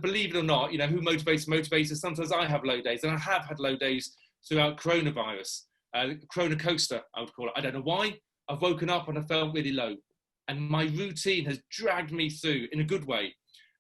believe it or not, who motivates us. Sometimes I have low days, and I have had low days throughout coronavirus, corona coaster, I would call it. I don't know why. I've woken up and I felt really low. And my routine has dragged me through in a good way.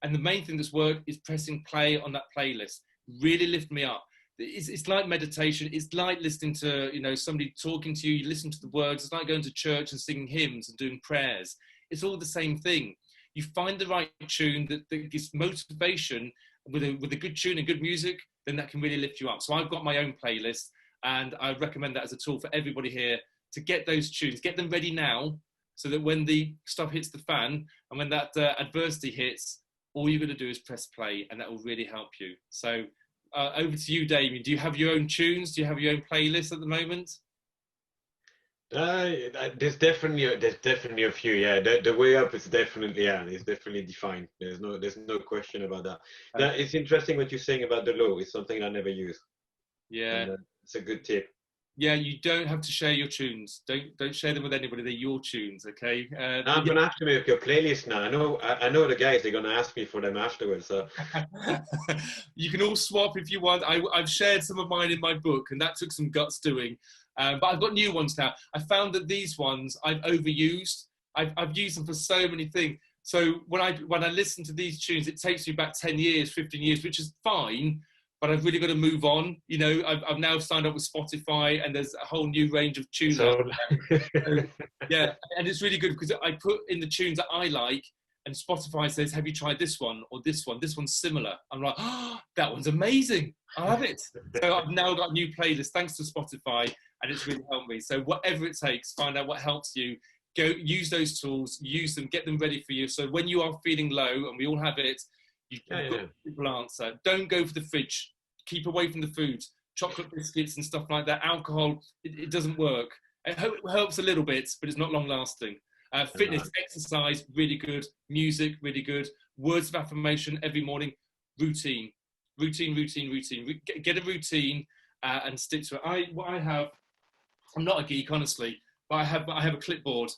And the main thing that's worked is pressing play on that playlist. Really lift me up. It's like meditation. It's like listening to, somebody talking to you. You listen to the words. It's like going to church and singing hymns and doing prayers. It's all the same thing. You find the right tune that gives motivation with a good tune and good music, then that can really lift you up. So I've got my own playlist, and I recommend that as a tool for everybody here to get those tunes, get them ready now, so that when the stuff hits the fan and when that adversity hits, all you're going to do is press play, and that will really help you. So over to you, Damien. Do you have your own tunes? Do you have your own playlist at the moment?
There's definitely a few. Yeah, the way up is definitely it's definitely defined. There's no question about that. Okay. It's interesting what you're saying about the low. It's something I never use. Yeah, and, it's a good tip.
Yeah, you don't have to share your tunes. Don't share them with anybody. They're your tunes, okay?
I'm gonna have to make a playlist now. I know the guys. They're gonna ask me for them afterwards. So
you can all swap if you want. I've shared some of mine in my book, and that took some guts doing. But I've got new ones now. I found that these ones I've overused. I've used them for so many things. So when I listen to these tunes, it takes me back 10 years, 15 years, which is fine. But I've really got to move on. I've now signed up with Spotify, and there's a whole new range of tunes. So, yeah, and it's really good because I put in the tunes that I like, and Spotify says, "Have you tried this one or this one? This one's similar." I'm like, "Oh, that one's amazing! I love it." So I've now got a new playlist thanks to Spotify, and it's really helped me. So whatever it takes, find out what helps you. Go use those tools, use them, get them ready for you. So when you are feeling low, and we all have it. People answer. Don't go for the fridge. Keep away from the food, chocolate biscuits and stuff like that. Alcohol, it doesn't work. It helps a little bit, but it's not long lasting. Fitness, exercise, really good. Music, really good. Words of affirmation every morning. Routine. Get a routine and stick to it. I'm not a geek, honestly, but I have a clipboard.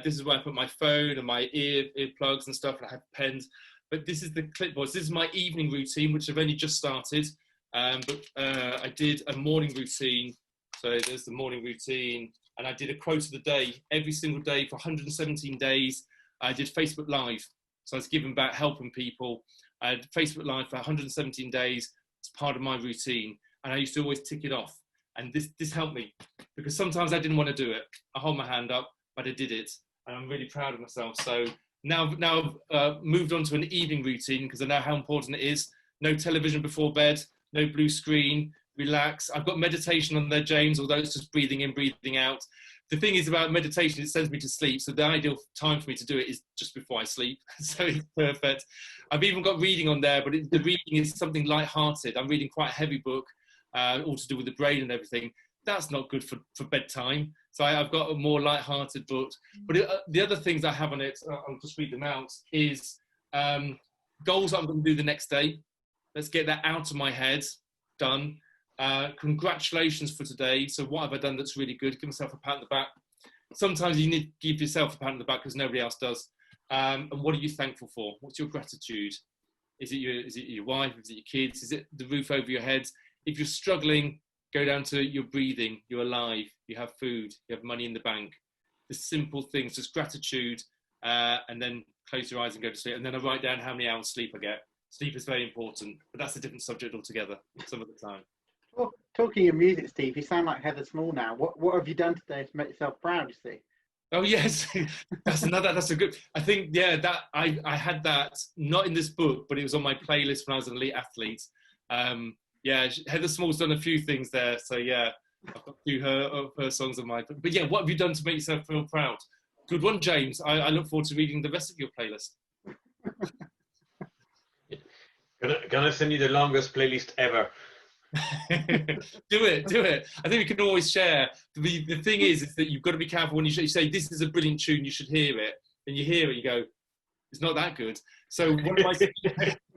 This is where I put my phone and my earplugs and stuff, and I have pens. But this is the clipboard. This is my evening routine, which I've only just started. But I did a morning routine. So there's the morning routine. And I did a quote of the day every single day for 117 days. I did Facebook Live. So I was giving back, helping people. I had Facebook Live for 117 days. It's part of my routine. And I used to always tick it off. And this helped me. Because sometimes I didn't want to do it. I hold my hand up, but I did it. And I'm really proud of myself. So Now I've moved on to an evening routine because I know how important it is. No television before bed, no blue screen, relax. I've got meditation on there, James, although it's just breathing in, breathing out. The thing is about meditation, it sends me to sleep. So the ideal time for me to do it is just before I sleep. So it's perfect. I've even got reading on there, but the reading is something light-hearted. I'm reading quite a heavy book, all to do with the brain and everything. that's not good for bedtime. So I've got a more light-hearted book. But the other things I have on it, I'll just read them out, is goals I'm going to do the next day. Let's get that out of my head, done. Congratulations for today. So what have I done that's really good? Give myself a pat on the back. Sometimes you need to give yourself a pat on the back because nobody else does. And what are you thankful for? What's your gratitude? Is it your wife? Is it your kids? Is it the roof over your head? If you're struggling, go down to your breathing. You're alive. You have food. You have money in the bank. The simple things, just gratitude, and then close your eyes and go to sleep. And then I write down how many hours sleep I get. Sleep is very important, but that's a different subject altogether some of the time.
Well, talking of music, Steve, you sound like Heather Small now. What have you done today to make yourself proud, you see?
Oh yes, that's a good, I think, yeah, that I had that, not in this book, but it was on my playlist when I was an elite athlete. Yeah, Heather Small's done a few things there, so yeah, I've got a few of her songs on my, but yeah, what have you done to make yourself feel proud? Good one, James. I look forward to reading the rest of your playlist.
Gonna send you the longest playlist ever.
do it. I think we can always share. The thing is that you've got to be careful when you say this is a brilliant tune, you should hear it, and you hear it, you go, it's not that good. So one of my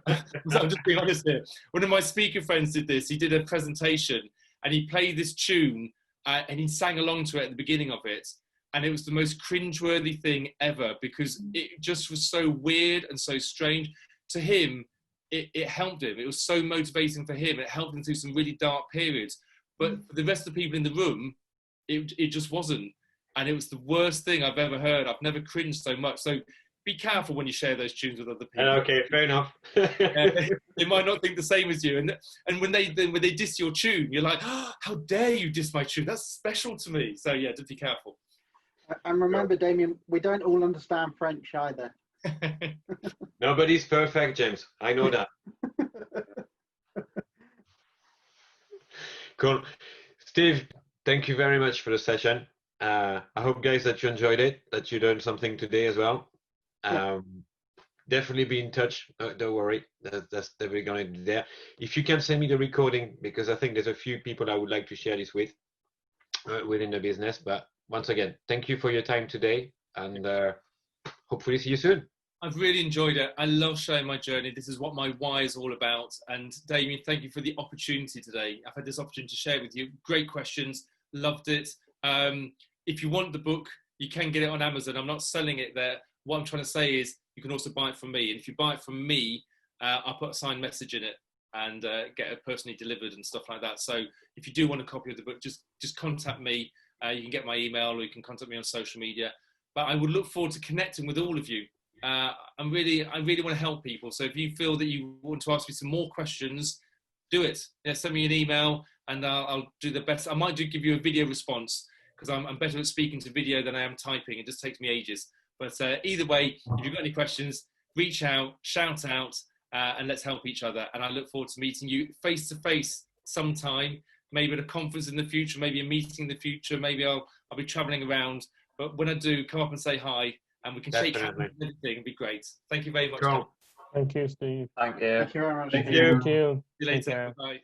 I'm just being honest here. One of my speaker friends did this. He did a presentation and he played this tune and he sang along to it at the beginning of it, and it was the most cringeworthy thing ever because it just was so weird and so strange. To him, it helped him. It was so motivating for him. It helped him through some really dark periods. But for the rest of the people in the room, it just wasn't. And it was the worst thing I've ever heard. I've never cringed so much. So be careful when you share those tunes with other people.
Okay, fair enough.
They might not think the same as you. And when they diss your tune, you're like, oh, how dare you diss my tune? That's special to me. So yeah, just be careful.
And remember, Damien, we don't all understand French either.
Nobody's perfect, James. I know that. Cool. Steve, thank you very much for the session. I hope, guys, that you enjoyed it, that you learned something today as well. Definitely be in touch. Don't worry. That's definitely going to be there. If you can send me the recording, because I think there's a few people I would like to share this with within the business. But once again, thank you for your time today, and hopefully see you soon.
I've really enjoyed it. I love sharing my journey. This is what my why is all about. And Damien, thank you for the opportunity today. I've had this opportunity to share with you. Great questions. Loved it. If you want the book, you can get it on Amazon. I'm not selling it there. What I'm trying to say is you can also buy it from me. And if you buy it from me, I'll put a signed message in it and get it personally delivered and stuff like that. So if you do want a copy of the book, just contact me. You can get my email or you can contact me on social media. But I would look forward to connecting with all of you. I really want to help people. So if you feel that you want to ask me some more questions, do it. Yeah, send me an email and I'll do the best. I might give you a video response because I'm better at speaking to video than I am typing. It just takes me ages. But either way, if you've got any questions, reach out, shout out, and let's help each other. And I look forward to meeting you face to face sometime, maybe at a conference in the future, maybe a meeting in the future. Maybe I'll be traveling around. But when I do, come up and say hi. And we can shake hands and everything. It'd be great. Thank you very much.
Cool. Thank you, Steve.
Thank you.
Thank you very much.
Thank you.
Thank you.
See you later. Bye.